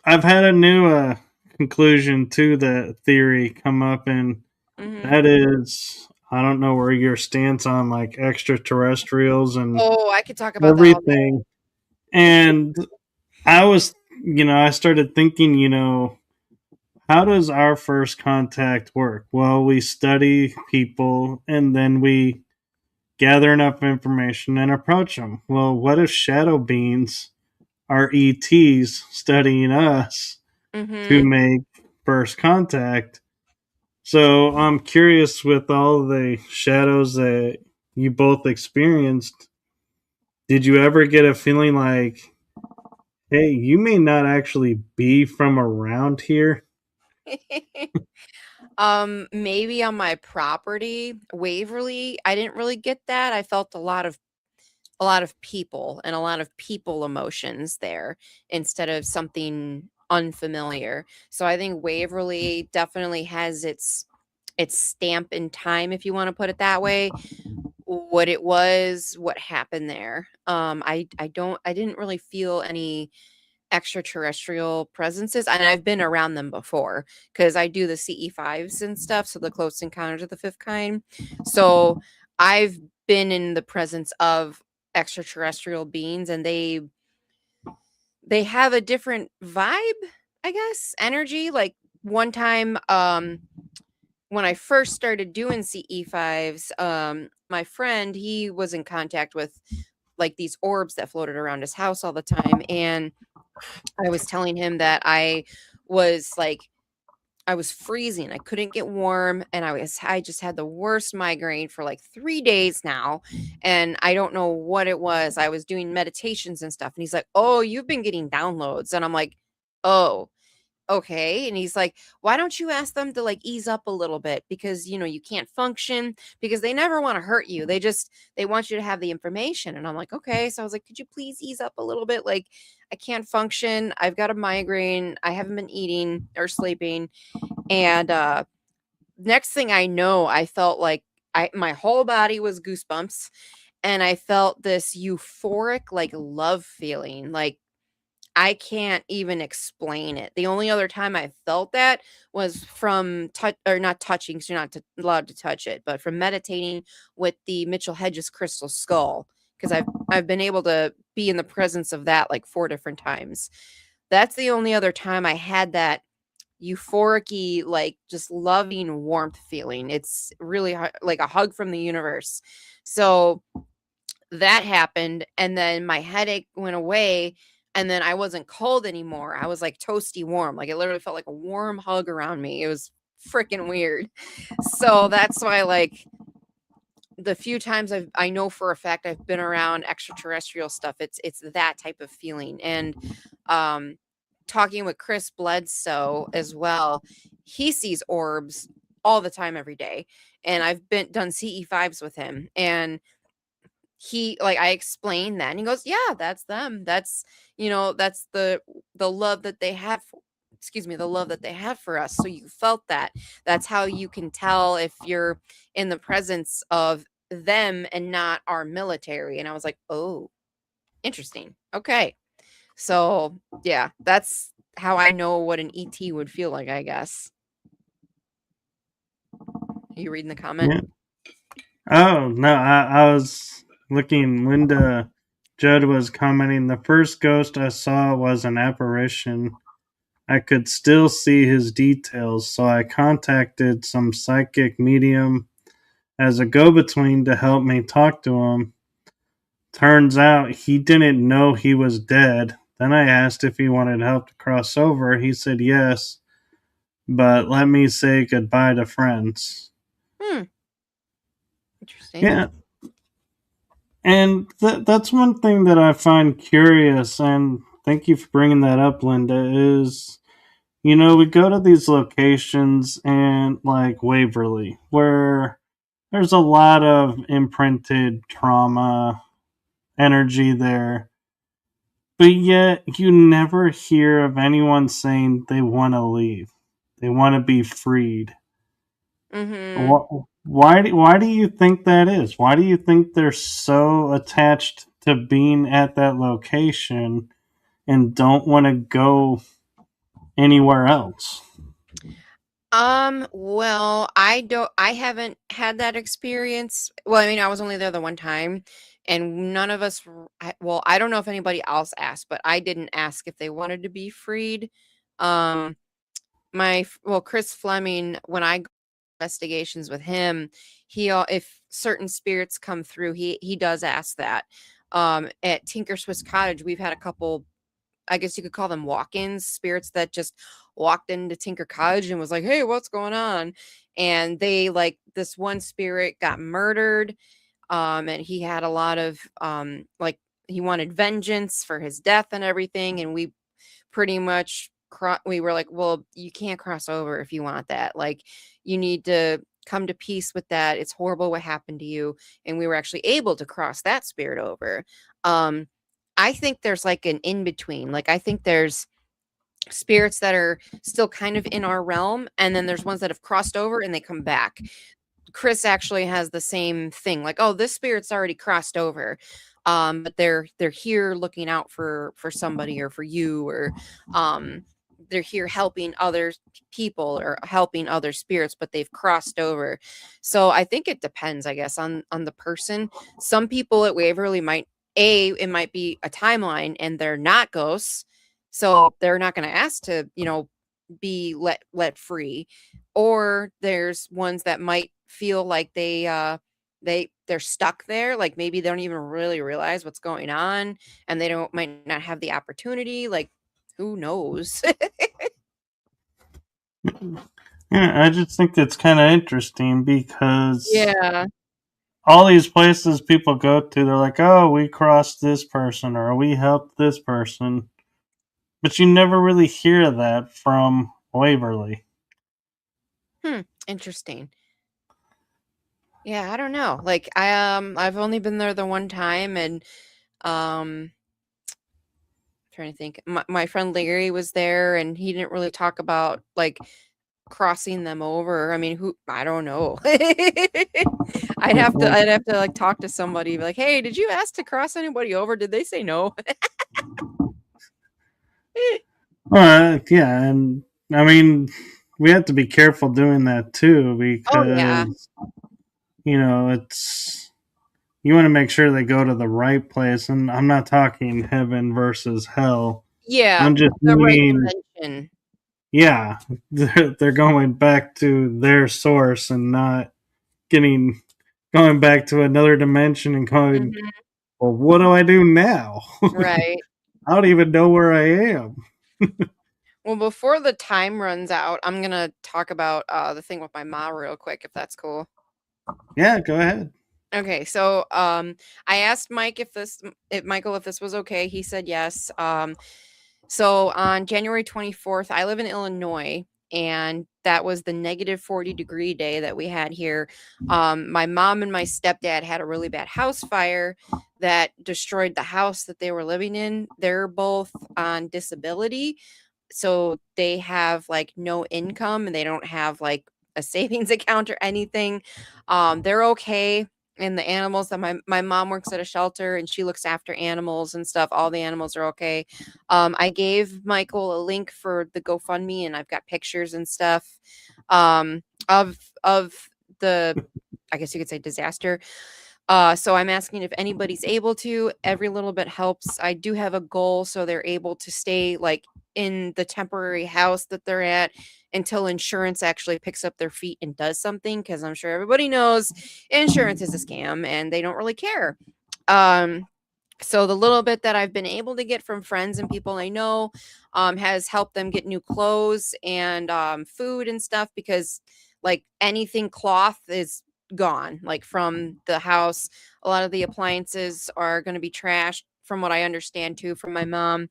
S1: I've had a new conclusion to the theory come up, and
S2: Mhm.
S1: that is, I don't know where your stance on like extraterrestrials and
S2: Oh, I could talk about that all day.
S1: everything. And I was, I started thinking, how does our first contact work? Well, we study people and then we gather enough information and approach them. Well, what if shadow beings are ETs studying us to
S2: Mhm.
S1: make first contact? So I'm curious, with all the shadows that you both experienced, did you ever get a feeling like, hey, you may not actually be from around here?
S2: Maybe on my property, Waverly, I didn't really get that. I felt a lot of people and a lot of people emotions there instead of something unfamiliar. So I think Waverly definitely has its stamp in time, if you want to put it that way. What it was, what happened there. I didn't really feel any extraterrestrial presences, and I've been around them before because I do the CE5s and stuff, so the close encounters of the fifth kind. So I've been in the presence of extraterrestrial beings, and they have a different vibe, I guess, energy. Like one time, when I first started doing CE5s, my friend, he was in contact with like these orbs that floated around his house all the time. And I was telling him that was like, I was freezing. I couldn't get warm. And I just had the worst migraine for like 3 days now. And I don't know what it was. I was doing meditations and stuff. And he's like, "Oh, you've been getting downloads." And I'm like, "Oh, okay." And he's like, "Why don't you ask them to like ease up a little bit, because you can't function, because they never want to hurt you. They want you to have the information." And I'm like, "Okay." So I was like, "Could you please ease up a little bit? Like, I can't function. I've got a migraine. I haven't been eating or sleeping." And next thing I know, I felt like my whole body was goosebumps, and I felt this euphoric like love feeling. Like, I can't even explain it. The only other time I felt that was from touch, or not touching, 'cause you're not allowed to touch it, but from meditating with the Mitchell Hedges crystal skull, because I've been able to be in the presence of that like 4 different times. That's the only other time I had that euphoric-y, like, just loving warmth feeling. It's really like a hug from the universe. So that happened, and then my headache went away, and then I wasn't cold anymore. I was like toasty warm. Like, it literally felt like a warm hug around me. It was freaking weird. So that's why, like, the few times I know for a fact I've been around extraterrestrial stuff, it's that type of feeling. And um talking with Chris Bledsoe as well, he sees orbs all the time, every day. And I've done CE5s with him, and he, like, I explained that, and he goes, "Yeah, that's them. That's, that's the love that they have excuse me, the love that they have for us. So you felt that. That's how you can tell if you're in the presence of them and not our military." And I was like, "Oh, interesting. Okay." So, yeah, that's how I know what an ET would feel like, I guess. Are you reading the comment?
S1: Yeah. Oh no, I was looking. Linda Judd was commenting. The first ghost I saw was an apparition. I could still see his details, so I contacted some psychic medium as a go between to help me talk to him. Turns out he didn't know he was dead. Then I asked if he wanted help to cross over. He said yes, but let me say goodbye to friends.
S2: Hmm. Interesting.
S1: Yeah, and that's one thing that I find curious, and thank you for bringing that up, Linda, is we go to these locations and like Waverly, where there's a lot of imprinted trauma energy there, but yet you never hear of anyone saying they want to leave, they want to be freed.
S2: Mm-hmm.
S1: Why do you think that is? Why do you think they're so attached to being at that location and don't want to go anywhere else?
S2: Well, I haven't had that experience. Well, I mean, I was only there the one time, and none of us well, I don't know if anybody else asked, but I didn't ask if they wanted to be freed. Um Chris Fleming, when I go investigations with him, if certain spirits come through, he does ask that. At Tinker Swiss Cottage, we've had a couple, I guess you could call them walk-ins, spirits that just walked into Tinker Cottage and was like, "Hey, what's going on?" And they, like, this one spirit got murdered, and he had a lot of like, he wanted vengeance for his death and everything, and we pretty much we were like, "Well, you can't cross over if you want that. Like, you need to come to peace with that. It's horrible what happened to you." And we were actually able to cross that spirit over. Um, I think there's like an in between. Like, I think there's spirits that are still kind of in our realm, and then there's ones that have crossed over and they come back. Chris actually has the same thing. Like, "Oh, this spirit's already crossed over." But they're here looking out for somebody or for you, or um they're here helping other people or helping other spirits, but they've crossed over. So I think it depends, I guess, on the person. Some people at Waverly might, it might be a timeline and they're not ghosts, so they're not going to ask to, be let free. Or there's ones that might feel like they're stuck there, like maybe they don't even really realize what's going on, and they don't might not have the opportunity, like, who knows?
S1: Yeah, I just think it's kind of interesting because
S2: Yeah.
S1: all these places people go to, they're like, "Oh, we crossed this person or we helped this person," but you never really hear that from Waverly.
S2: Interesting. Yeah, I don't know. Like, I've only been there the one time, and um trying to think. My friend Larry was there, and he didn't really talk about, like, crossing them over. I mean, who, I don't know. I'd have to like talk to somebody, be like, "Hey, did you ask to cross anybody over? Did they say no?"
S1: Yeah, and I mean, we have to be careful doing that too
S2: Oh yeah.
S1: because it's you want to make sure they go to the right place, and I'm not talking heaven versus hell.
S2: Yeah,
S1: I'm just
S2: the right
S1: meaning,
S2: dimension.
S1: yeah, they're going back to their source and not getting going back to another dimension and going,
S2: Mhm.
S1: well, what do I do now?
S2: Right.
S1: I don't even know where I am.
S2: Well, before the time runs out, I'm gonna talk about the thing with my mom real quick, if that's cool.
S1: Yeah, go ahead.
S2: Okay, so I asked Michael if this was okay. He said yes. So on January 24th, I live in Illinois, and that was the negative 40-degree day that we had here. My mom and my stepdad had a really bad house fire that destroyed the house that they were living in. They're both on disability, so they have like no income and they don't have like a savings account or anything. They're okay. And the animals that my mom works at a shelter and she looks after animals and stuff. All the animals are okay. I gave Michael a link for the GoFundMe and I've got pictures and stuff of the, I guess you could say, disaster. So I'm asking if anybody's able to. Every little bit helps. I do have a goal so they're able to stay like in the temporary house that they're at until insurance actually picks up their feet and does something, because I'm sure everybody knows insurance is a scam and they don't really care. So the little bit that I've been able to get from friends and people I know has helped them get new clothes and food and stuff, because like anything cloth is gone like from the house. A lot of the appliances are going to be trashed from what I understand too from my mom.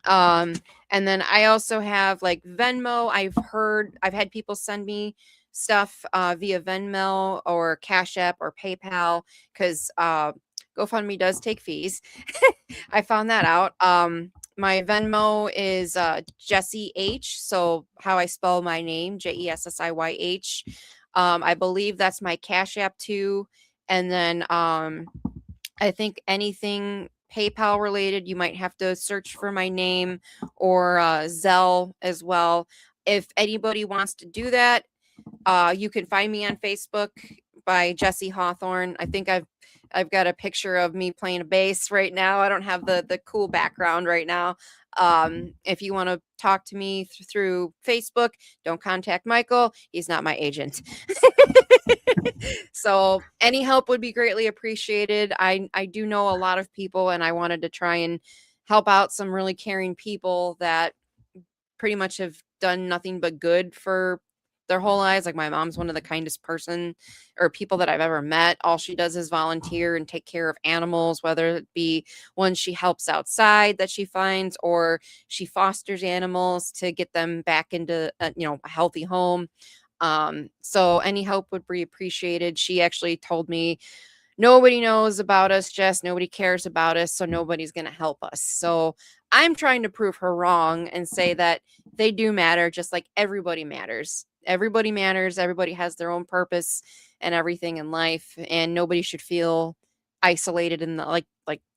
S2: um and then I also have like Venmo. I've had people send me stuff via Venmo or Cash App or PayPal, because GoFundMe does take fees. I found that out. My Venmo is Jessiy H. So how I spell my name, JESSIYH. I believe that's my Cash App too. And then I think anything PayPal related, you might have to search for my name, or Zelle as well. If anybody wants to do that, you can find me on Facebook by Jessiy Hawthorne. I think I've got a picture of me playing a bass right now. I don't have the cool background right now. If you want to talk to me through Facebook, don't contact Michael. He's not my agent. So any help would be greatly appreciated. I do know a lot of people, and I wanted to try and help out some really caring people that pretty much have done nothing but good for their whole lives. Like my mom's one of the kindest person or people that I've ever met. All she does is volunteer and take care of animals, whether it be ones she helps outside that she finds, or she fosters animals to get them back into a healthy home. So any help would be appreciated. She actually told me, nobody knows about us, Jess. Nobody cares about us, so nobody's going to help us. So I'm trying to prove her wrong and say that they do matter, just like everybody matters. Everybody matters. Everybody has their own purpose and everything in life, and nobody should feel isolated and like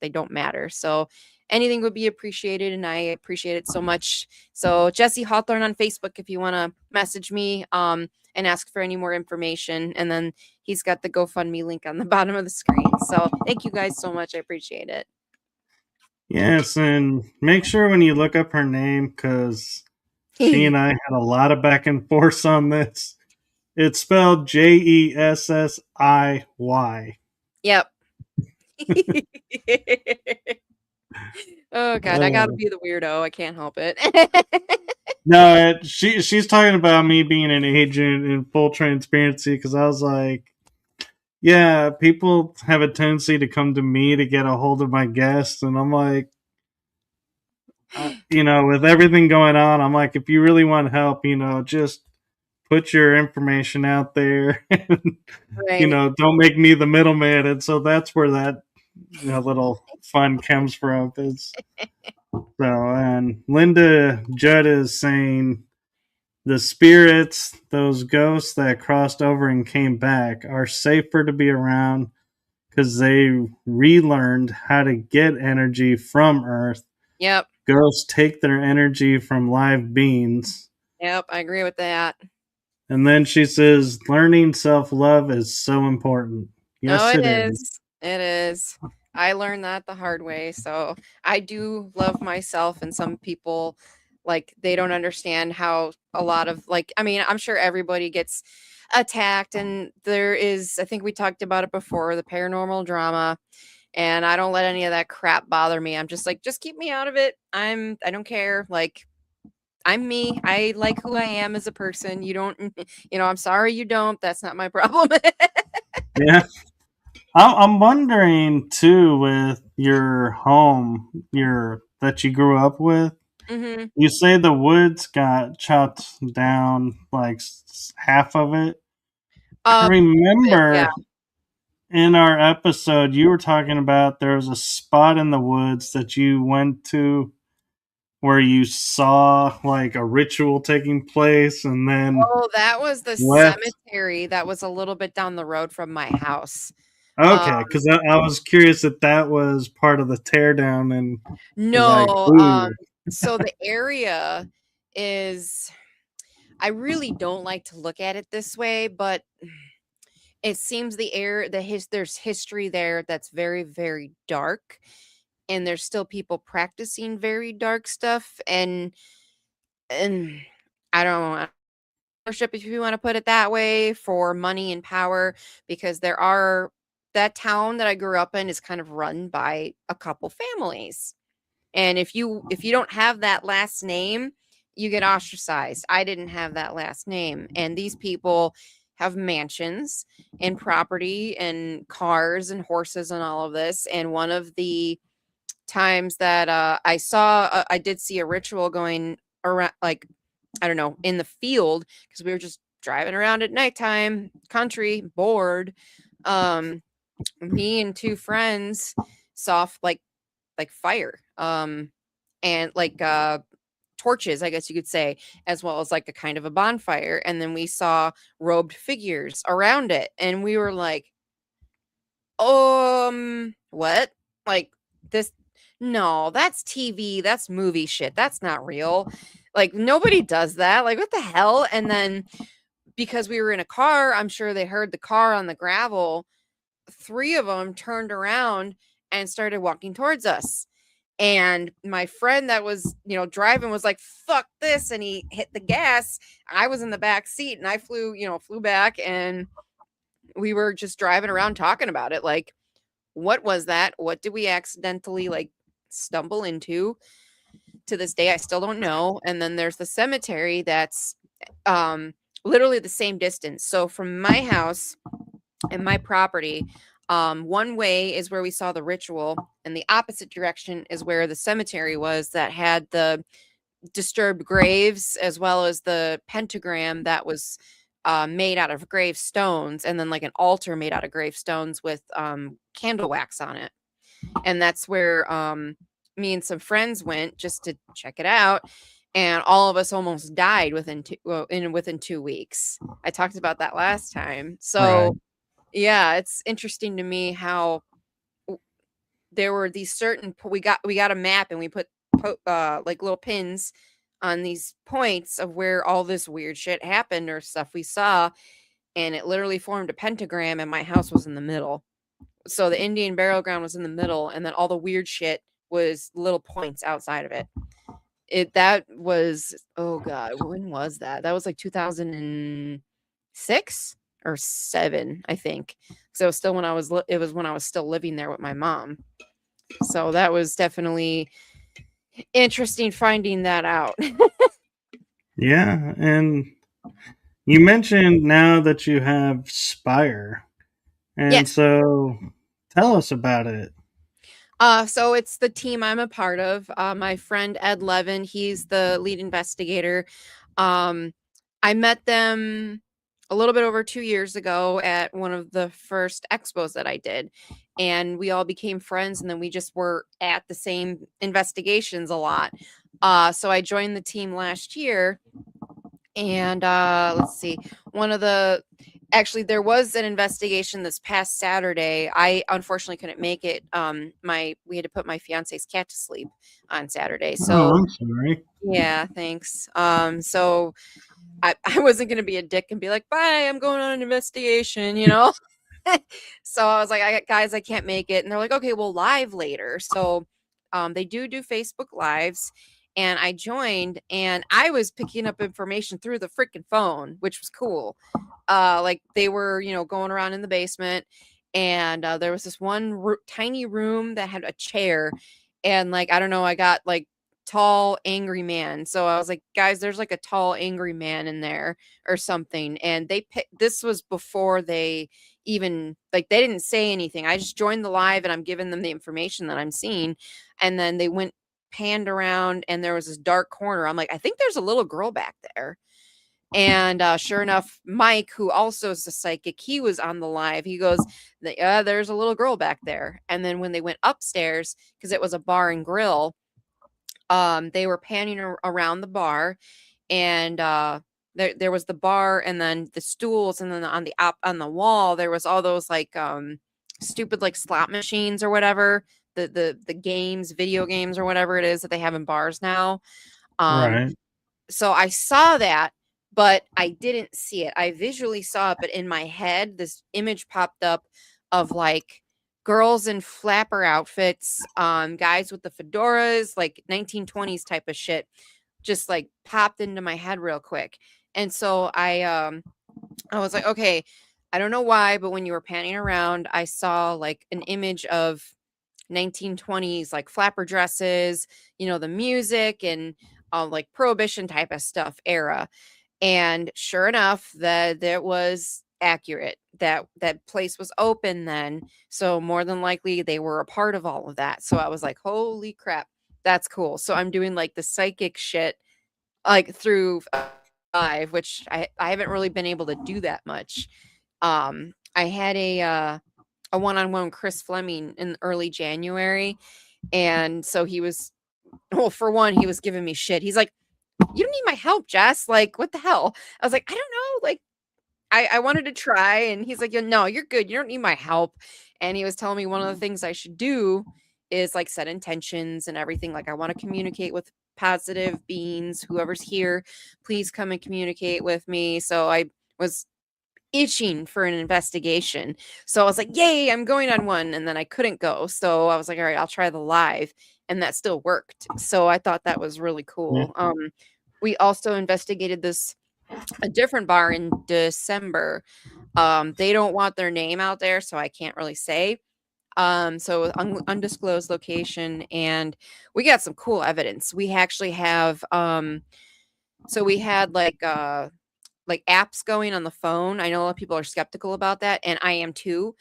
S2: they don't matter. So anything would be appreciated, and I appreciate it so much. So Jessiy Hawthorne on Facebook, if you want to message me and ask for any more information, and then he's got the GoFundMe link on the bottom of the screen. So thank you guys so much. I appreciate it.
S1: Yes, and make sure when you look up her name, because she and I had a lot of back and forth on this. It's spelled Jessiy.
S2: Yep. Oh God, I gotta be the weirdo. I can't help it.
S1: No, she's talking about me being an agent in full transparency, because I was like, yeah, people have a tendency to come to me to get a hold of my guests, and I'm like, with everything going on, I'm like, if you really want help, just put your information out there, and,
S2: Right.
S1: don't make me the middleman. And so that's where that little fun comes from. And Linda Judd is saying the spirits, those ghosts that crossed over and came back, are safer to be around because they relearned how to get energy from Earth.
S2: Yep.
S1: Ghosts take their energy from live beings.
S2: Yep. I agree with that.
S1: And then she says, learning self love is so important.
S2: No,
S1: Yes,
S2: it
S1: it is.
S2: is. It is. I learned that the hard way. So I do love myself, and some people like they don't understand how a lot of I mean, I'm sure everybody gets attacked, and there is, I think we talked about it before, the paranormal drama, and I don't let any of that crap bother me. I'm just like, just keep me out of it. I don't care. Like, I'm me. I like who I am as a person. You don't, I'm sorry you don't. That's not my problem.
S1: Yeah. I'm wondering too, with your home, that you grew up with.
S2: Mhm.
S1: You say the woods got chopped down, like half of it. I
S2: Bit, yeah.
S1: remember in our episode you were talking about there was a spot in the woods that you went to where you saw like a ritual taking place and then
S2: Oh, that was the
S1: left.
S2: cemetery that was a little bit down the road from my house. Um,
S1: Okay, because I was curious if that was part of the teardown and was like,
S2: no,
S1: ooh,
S2: so the area is I really don't like to look at it this way, but it seems there's history there that's very, very dark, and there's still people practicing very dark stuff, and I don't know, worship, if you wanna put it that way, for money and power, because that town that I grew up in is kind of run by a couple families. And if you don't have that last name, you get ostracized. I didn't have that last name, and these people have mansions and property and cars and horses and all of this. And one of the times that I did see a ritual going around, like, I don't know, in the field, because we were just driving around at nighttime, country, bored. Um, Me and two friends saw like fire. And like torches, I guess you could say, as well as like a kind of a bonfire. And then we saw robed figures around it. And we were like, what? Like this? No, that's TV. That's movie shit. That's not real. Like nobody does that. Like what the hell? And then because we were in a car, I'm sure they heard the car on the gravel. Three of them turned around and started walking towards us. And my friend that was, driving was like, fuck this. And he hit the gas. I was in the back seat and I flew back, and we were just driving around talking about it. Like, what was that? What did we accidentally like stumble into? To this day, I still don't know. And then there's the cemetery that's literally the same distance. So from my house and my property, one way is where we saw the ritual, and the opposite direction is where the cemetery was that had the disturbed graves, as well as the pentagram that was made out of gravestones, and then like an altar made out of gravestones with candle wax on it. And that's where me and some friends went just to check it out. And all of us almost died within 2 weeks. I talked about that last time.
S1: right.
S2: So yeah, it's interesting to me how there were these we got a map, and we put like little pins on these points of where all this weird shit happened or stuff we saw, and it literally formed a pentagram, and my house was in the middle. So the Indian burial ground was in the middle, and then all the weird shit was little points outside of it. That was, oh god, when was that? That was like 2006 or 7, I think. So still when it was when I was still living there with my mom. So that was definitely interesting finding that out.
S1: Yeah, and you mentioned now that you have Spire, and
S2: Yes.
S1: so tell us about it.
S2: So it's the team I'm a part of. My friend Ed Levin, he's the lead investigator. Um, I met them a little bit over 2 years ago at one of the first expos that I did, and we all became friends. And then we just were at the same investigations a lot. So I joined the team last year, and let's see, one of the actually there was an investigation this past Saturday. I unfortunately couldn't make it. My We had to put my fiance's cat to sleep on Saturday.
S1: Oh,
S2: So
S1: I'm sorry.
S2: yeah, thanks. So I wasn't gonna be a dick and be like, bye, I'm going on an investigation. So I was like, guys, I can't make it. And they're like, okay, we'll live later. So they do Facebook lives. And I joined, and I was picking up information through the freaking phone, which was cool. Like they were, going around in the basement, and there was this one tiny room that had a chair, and like I don't know, I got like tall angry man. So I was like, guys, there's like a tall angry man in there or something. And this was before they even like they didn't say anything. I just joined the live, and I'm giving them the information that I'm seeing, and then they went panned around and there was this dark corner. I'm like, I think there's a little girl back there. And sure enough, Mike, who also is a psychic, he was on the live. He goes, yeah, there's a little girl back there. And then when they went upstairs, because it was a bar and grill, they were panning around the bar, and there was the bar, and then the stools, and then on the wall there was all those like stupid like slot machines or whatever, the games, video games or whatever it is that they have in bars now.
S1: Right.
S2: So I saw that, but I didn't see it. I visually saw it, but in my head, this image popped up of like girls in flapper outfits, guys with the fedoras, like 1920s type of shit, just like popped into my head real quick. And so I was like, okay, I don't know why, but when you were panning around, I saw like an image of 1920s like flapper dresses, the music and like prohibition type of stuff era. And sure enough, that was accurate. That place was open then, so more than likely they were a part of all of that. So I was like, holy crap, that's cool. So I'm doing like the psychic shit like through live, which I haven't really been able to do that much. I had a one-on-one with Chris Fleming in early January, and so he was, well, for one, he was giving me shit. He's like, you don't need my help, Jess. Like, what the hell? I was like, I don't know. Like, I wanted to try. And he's like, no, you're good. You don't need my help. And he was telling me one of the things I should do is like set intentions and everything. Like, I want to communicate with positive beings. Whoever's here, please come and communicate with me. So I was itching for an investigation. So I was like, yay, I'm going on one. And then I couldn't go. So I was like, all right, I'll try the live. And that still worked. So I thought that was really cool.
S1: Yeah.
S2: We also investigated a different bar in December. They don't want their name out there, so I can't really say. So undisclosed location, and we got some cool evidence. We actually have so we had like apps going on the phone. I know a lot of people are skeptical about that, and I am too.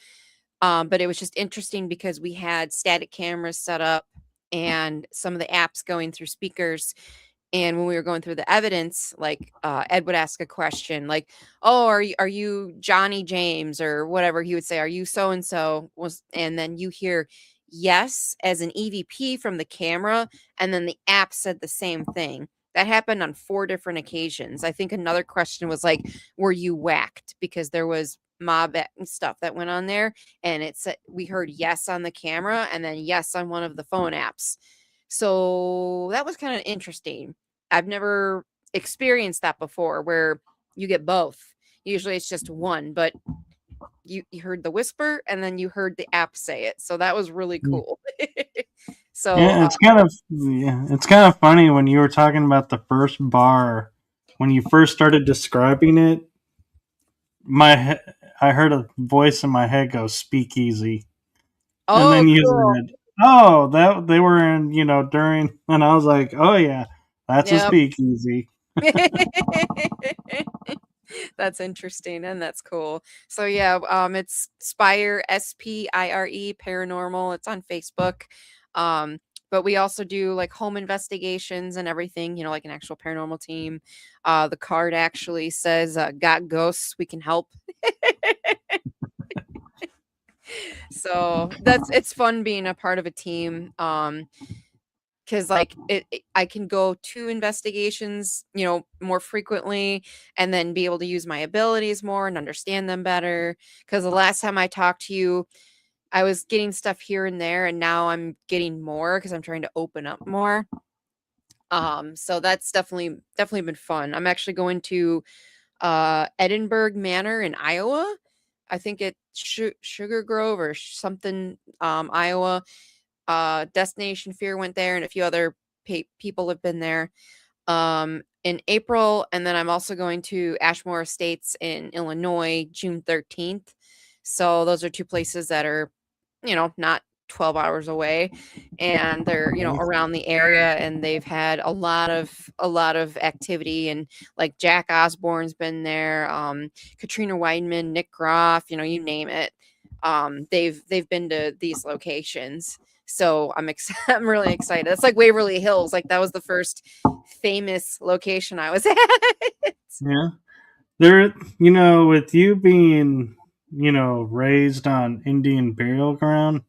S2: But it was just interesting because we had static cameras set up and some of the apps going through speakers. And when we were going through the evidence, like Ed would ask a question like, oh, are you Johnny James or whatever? He would say, are you so and so? And then you hear yes as an EVP from the camera, and then the app said the same thing. That happened on 4 different occasions. I think another question was like, were you whacked? Because there was mob stuff that went on there, and it said we heard yes on the camera and then yes on one of the phone apps. So that was kind of interesting. I've never experienced that before where you get both. Usually it's just one, but you heard the whisper and then you heard the app say it. So that was really cool. So
S1: Yeah, it's kind of funny when you were talking about the first bar when you first started describing it. I heard a voice in my head go "speakeasy," and
S2: oh,
S1: then you
S2: cool.
S1: said, "Oh, that they were in during," and I was like, "Oh yeah, that's a
S2: Yep.
S1: speakeasy."
S2: That's interesting and that's cool. So yeah, it's Spire, SPIRE Paranormal. It's on Facebook. But we also do like home investigations and everything, like an actual paranormal team. The card actually says got ghosts, we can help. So it's fun being a part of a team. Because like I can go to investigations, more frequently, and then be able to use my abilities more and understand them better. Because the last time I talked to you, I was getting stuff here and there, and now I'm getting more because I'm trying to open up more. So that's definitely been fun. I'm actually going to Edinburgh Manor in Iowa. I think it's Sugar Grove or something, Iowa. Destination Fear went there, and a few other people have been there in April. And then I'm also going to Ashmore Estates in Illinois, June 13th. So those are 2 places that are, not 12 hours away, and they're, around the area, and they've had a lot of activity, and like Jack Osborne's been there, Katrina Weidman, Nick Groff, you name it. They've been to these locations. So I'm really excited. It's like Waverly Hills. Like that was the first famous location I was at.
S1: Yeah. There, with you being, raised on Indian burial ground,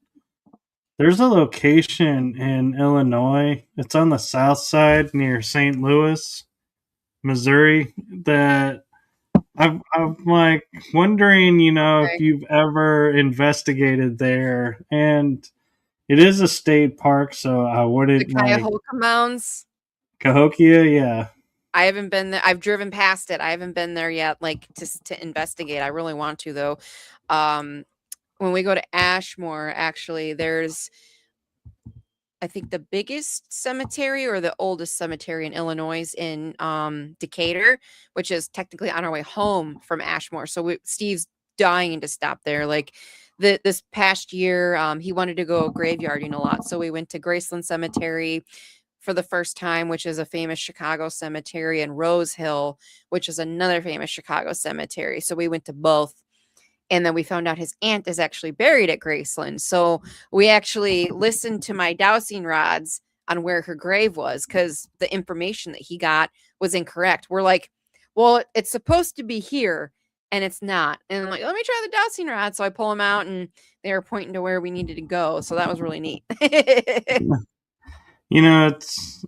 S1: there's a location in Illinois. It's on the south side near St. Louis, Missouri, that I'm like wondering, if
S2: Okay.
S1: you've ever investigated there. And it is a state park, so I
S2: The
S1: wouldn't like
S2: Cuyahoga Mounds.
S1: Cahokia, yeah.
S2: I haven't been there. I've driven past it. I haven't been there yet, like to investigate. I really want to though. Um, when we go to Ashmore, actually, there's I think the biggest cemetery or the oldest cemetery in Illinois is in Decatur, which is technically on our way home from Ashmore. So Steve's dying to stop there. Like this past year, he wanted to go graveyarding a lot. So we went to Graceland Cemetery for the first time, which is a famous Chicago cemetery, and Rose Hill, which is another famous Chicago cemetery. So we went to both. And then we found out his aunt is actually buried at Graceland. So we actually listened to my dowsing rods on where her grave was because the information that he got was incorrect. We're like, well, it's supposed to be here and it's not. And I'm like, let me try the dowsing rod. So I pull them out and they were pointing to where we needed to go. So that was really neat.
S1: It's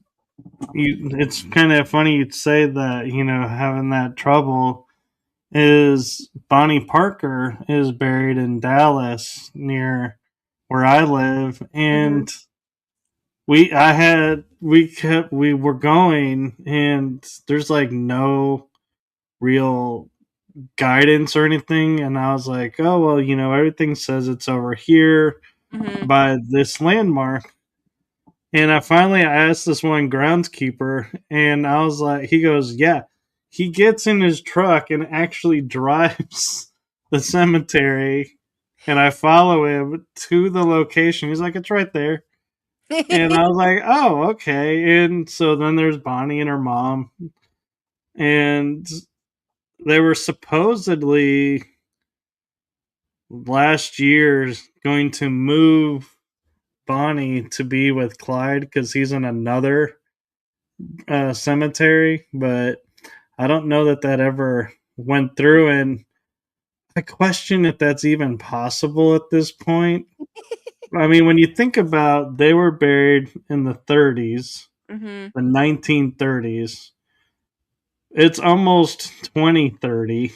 S1: it's kind of funny you'd say that, having that trouble is Bonnie Parker is buried in Dallas near where I live,
S2: Mhm.
S1: and we were going, and there's like no real guidance or anything, and I was like, oh well, everything says it's over here
S2: Mhm.
S1: by this landmark. And I asked this one groundskeeper, and I was like, he goes, yeah. He gets in his truck and actually drives the cemetery, and I follow him to the location. He's like, it's right there. And I was like, oh, okay. And so then there's Bonnie and her mom, and they were supposedly last year going to move Bonnie to be with Clyde because he's in another cemetery, but I don't know that ever went through, and I question if that's even possible at this point. I mean, when you think about they were buried in the 30s,
S2: Mhm.
S1: the 1930s, it's almost 2030.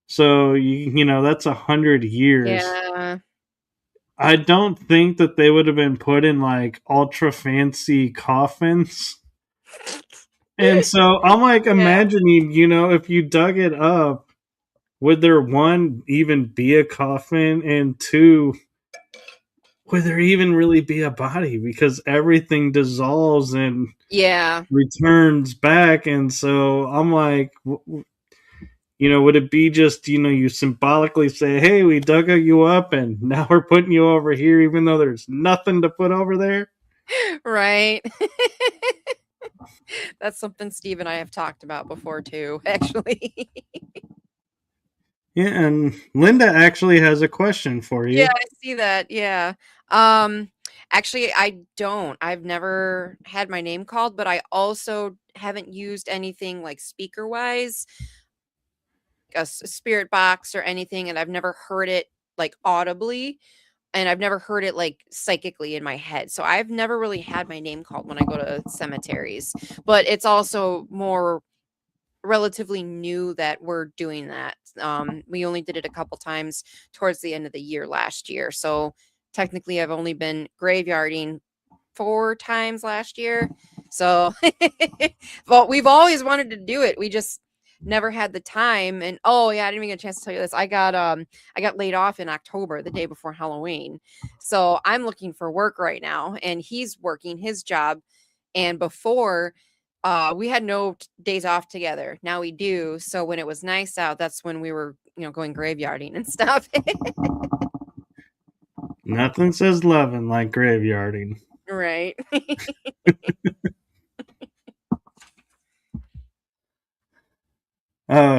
S1: So that's 100 years.
S2: Yeah.
S1: I don't think that they would have been put in like ultra fancy coffins. And so I'm like
S2: Yeah.
S1: imagining, if you dug it up, would there one even be a coffin, and two, would there even really be a body because everything dissolves and
S2: Yeah.
S1: returns back? And so I'm like, would it be just, you symbolically say, hey, we dug you up and now we're putting you over here even though there's nothing to put over there?
S2: Right. That's something Steve and I have talked about before too, actually.
S1: Yeah, and Linda actually has a question for
S2: Yeah,
S1: you.
S2: I see that. Yeah. Um, actually, I don't. I've never had my name called, but I also haven't used anything like speaker wise, spirit box or anything, and I've never heard it like audibly, and I've never heard it like psychically in my head. So I've never really had my name called when I go to cemeteries, but it's also more relatively new that we're doing that. We only did it a couple times towards the end of the year last year. So technically, I've only been graveyarding 4 times last year. So, but we've always wanted to do it. We just never had the time. And oh yeah, I didn't even get a chance to tell you this. I got laid off in October, the day before Halloween. So I'm looking for work right now, and he's working his job. And before we had no days off together. Now we do. So when it was nice out, that's when we were, going graveyarding and stuff.
S1: Nothing says loving like graveyarding.
S2: Right.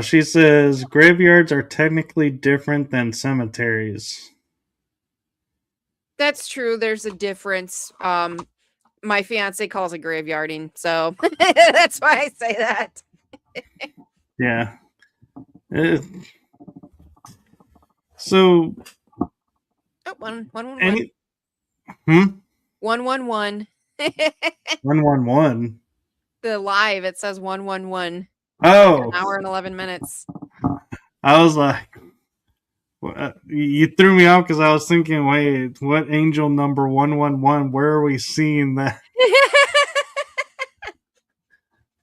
S1: She says graveyards are technically different than cemeteries.
S2: That's true. There's a difference. My fiance calls it graveyarding, so that's why I say that.
S1: Yeah. Uh, so
S2: Oh, one.
S1: any
S2: 111.
S1: 111.
S2: The live, it says 111. It's like an
S1: Oh,
S2: hour and 11 minutes.
S1: I was like, you threw me off because I was thinking, wait, what angel number 111? Where are we seeing that?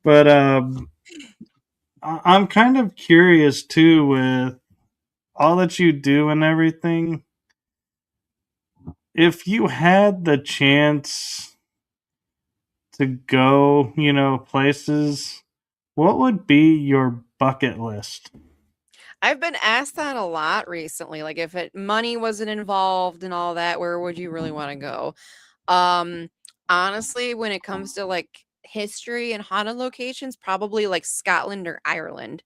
S1: But I'm kind of curious too with all that you do and everything. If you had the chance to go, places, what would be your bucket list?
S2: I've been asked that a lot recently. Like, if money wasn't involved and all that, where would you really want to go? Um, Honestly, when it comes to like history and haunted locations, probably like Scotland or Ireland.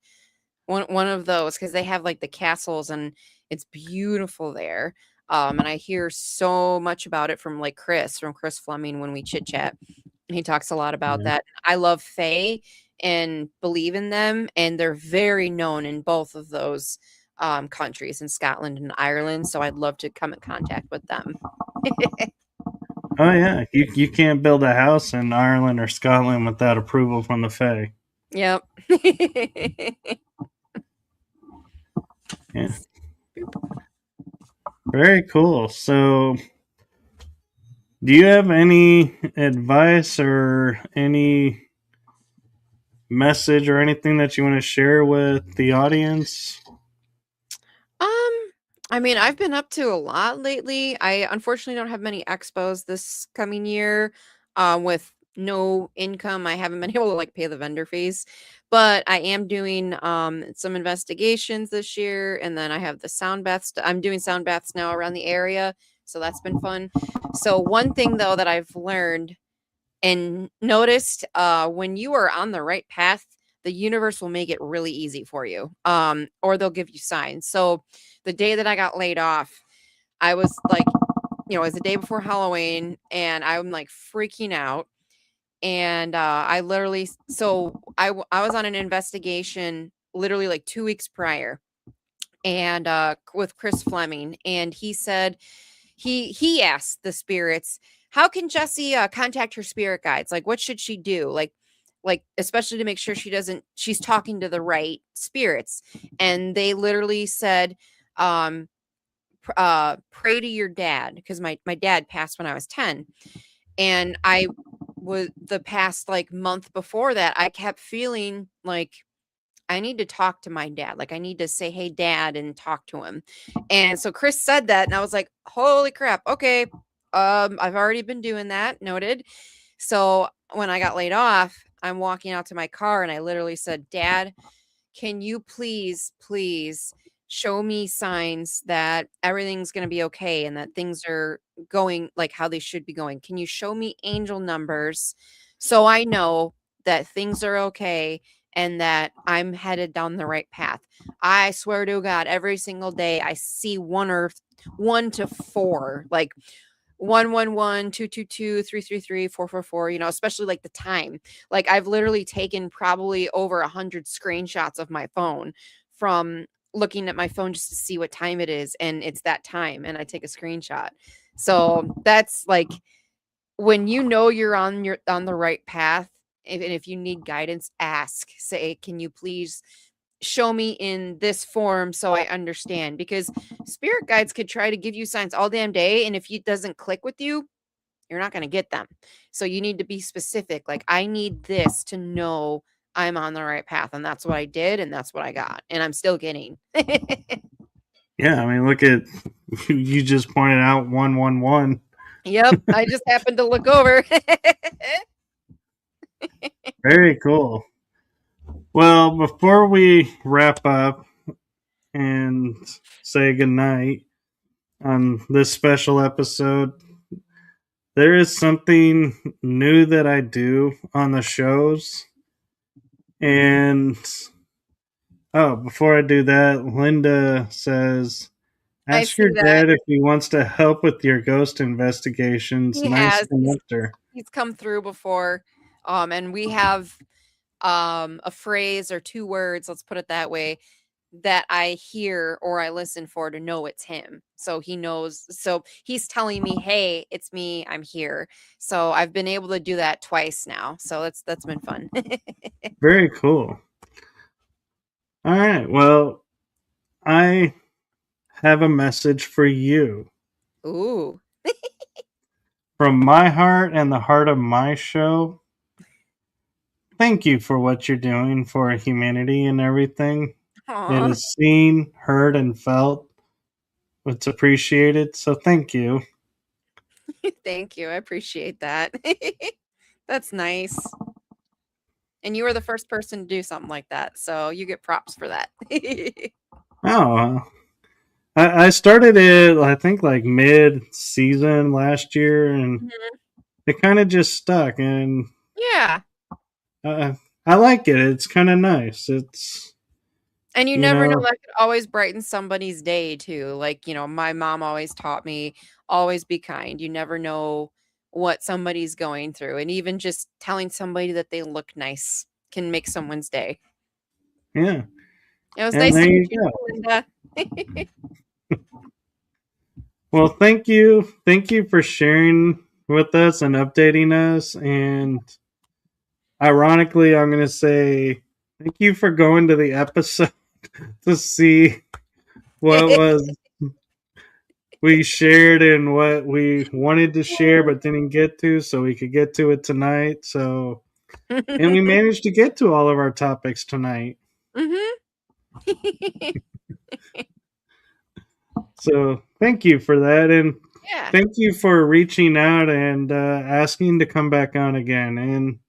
S2: One of those, because they have like the castles and it's beautiful there. And I hear so much about it from like from Chris Fleming when we chit chat. He talks a lot about
S1: Yeah.
S2: that. I love Fae and believe in them, and they're very known in both of those countries, in Scotland and Ireland. So I'd love to come in contact with them.
S1: Oh yeah, you can't build a house in Ireland or Scotland without approval from the Fae.
S2: Yep.
S1: Yeah, very cool. So, do you have any advice or any message or anything that you want to share with the audience?
S2: Um, I mean, I've been up to a lot lately. I unfortunately don't have many expos this coming year. With no income, I haven't been able to like pay the vendor fees. But I am doing some investigations this year, and then I have the sound baths. I'm doing sound baths now around the area, so that's been fun. So one thing though that I've learned and noticed, when you are on the right path, the universe will make it really easy for you, or they'll give you signs. So the day that I got laid off, I was like, it was the day before Halloween, and I'm like freaking out. And I literally, I was on an investigation literally like 2 weeks prior, and with Chris Fleming, and he said he asked the spirits, how can Jessiy contact her spirit guides? Like, what should she do? Like especially to make sure she's talking to the right spirits. And they literally said, um, pray to your dad, because my dad passed when I was 10, and I was the past like month before that, I kept feeling like I need to talk to my dad. Like, I need to say, "Hey, dad," and talk to him. And so Chris said that, and I was like, "Holy crap. Okay. I've already been doing that. Noted." So when I got laid off, I'm walking out to my car and I literally said, "Dad, can you please show me signs that everything's going to be okay and that things are going like how they should be going? Can you show me angel numbers so I know that things are okay and that I'm headed down the right path?" I swear to God, every single day I see one to four, like 111, 222, 333, 444, especially like the time. Like, I've literally taken probably over 100 screenshots of my phone from looking at my phone just to see what time it is, and it's that time, and I take a screenshot. So that's like, when you know you're on the right path, and if you need guidance, ask. Say, can you please show me in this form so I understand? Because spirit guides could try to give you signs all damn day, and if it doesn't click with you, you're not going to get them. So you need to be specific. Like, I need this to know I'm on the right path, and that's what I did, and that's what I got, and I'm still getting.
S1: Yeah, I mean, look at you just pointed out 111.
S2: Yep, I just happened to look over.
S1: Very cool. Well, before we wrap up and say goodnight on this special episode, there is something new that I do on the shows. And before I do that, Linda says,
S2: I
S1: Ask
S2: see
S1: your
S2: that.
S1: dad if he wants to help with your ghost investigations.
S2: He
S1: Nice
S2: has.
S1: connector.
S2: He's come through before. And we have a phrase or two words, let's put it that way, that I hear or I listen for to know it's him. So he knows. So he's telling me, "Hey, it's me. I'm here." So I've been able to do that twice now. So that's been fun.
S1: Very cool. All right. Well, I have a message for you.
S2: Ooh.
S1: From my heart and the heart of my show, thank you for what you're doing for humanity and everything. It
S2: Aw.
S1: is seen, heard, and felt. It's appreciated. So thank you.
S2: Thank you. I appreciate that. That's nice. And you were the first person to do something like that. So you get props for that.
S1: Oh, I started it, I think, like mid season last year, and
S2: Mhm.
S1: it kind of just stuck. And
S2: Yeah.
S1: uh, I like it. It's kind of nice. It's,
S2: And you
S1: you
S2: never know,
S1: know,
S2: that could always brighten somebody's day too. Like, my mom always taught me, always be kind. You never know what somebody's going through. And even just telling somebody that they look nice can make someone's day.
S1: yeah.
S2: It was
S1: And
S2: nice
S1: there
S2: to meet
S1: you
S2: you,
S1: go.
S2: Linda.
S1: Well, thank you. Thank you for sharing with us and updating us. And ironically, I'm going to say thank you for going to the episode to see what was we shared and what we wanted to share but didn't get to, so we could get to it tonight. So, and we managed to get to all of our topics tonight.
S2: Mhm.
S1: So, thank you for that. And
S2: Yeah,
S1: thank you for reaching out and asking to come back on again. And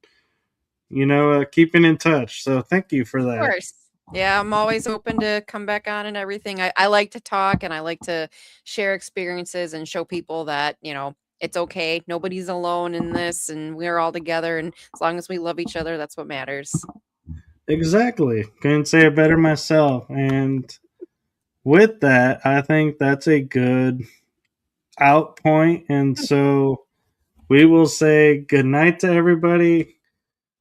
S1: keeping in touch. So thank you for
S2: of
S1: that.
S2: course. Yeah, I'm always open to come back on and everything. I like to talk and I like to share experiences and show people that, it's okay. Nobody's alone in this and we're all together. And as long as we love each other, that's what matters.
S1: Exactly. Couldn't say it better myself. And with that, I think that's a good out point. And so we will say good night to everybody.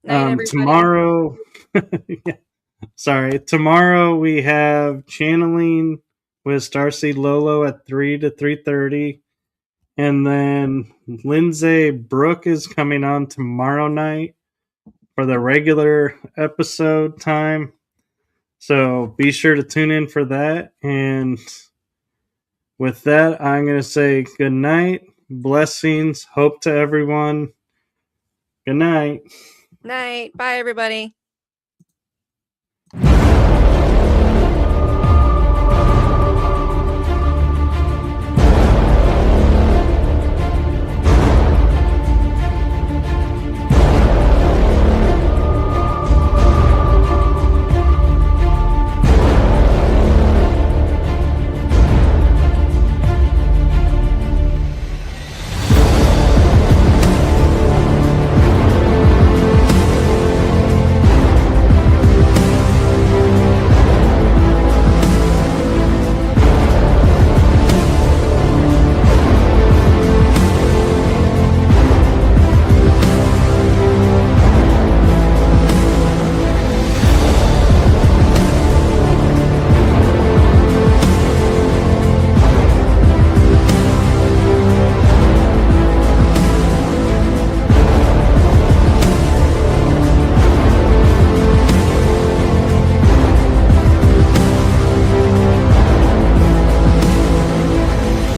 S2: Night, everybody.
S1: Tomorrow, sorry, tomorrow we have channeling with Starseed Lolo at 3 to 3:30. And then Lindsay Brooke is coming on tomorrow night for the regular episode time. So be sure to tune in for that. And with that, I'm going to say good night, blessings, hope to everyone. Good night.
S2: Night. Bye, everybody.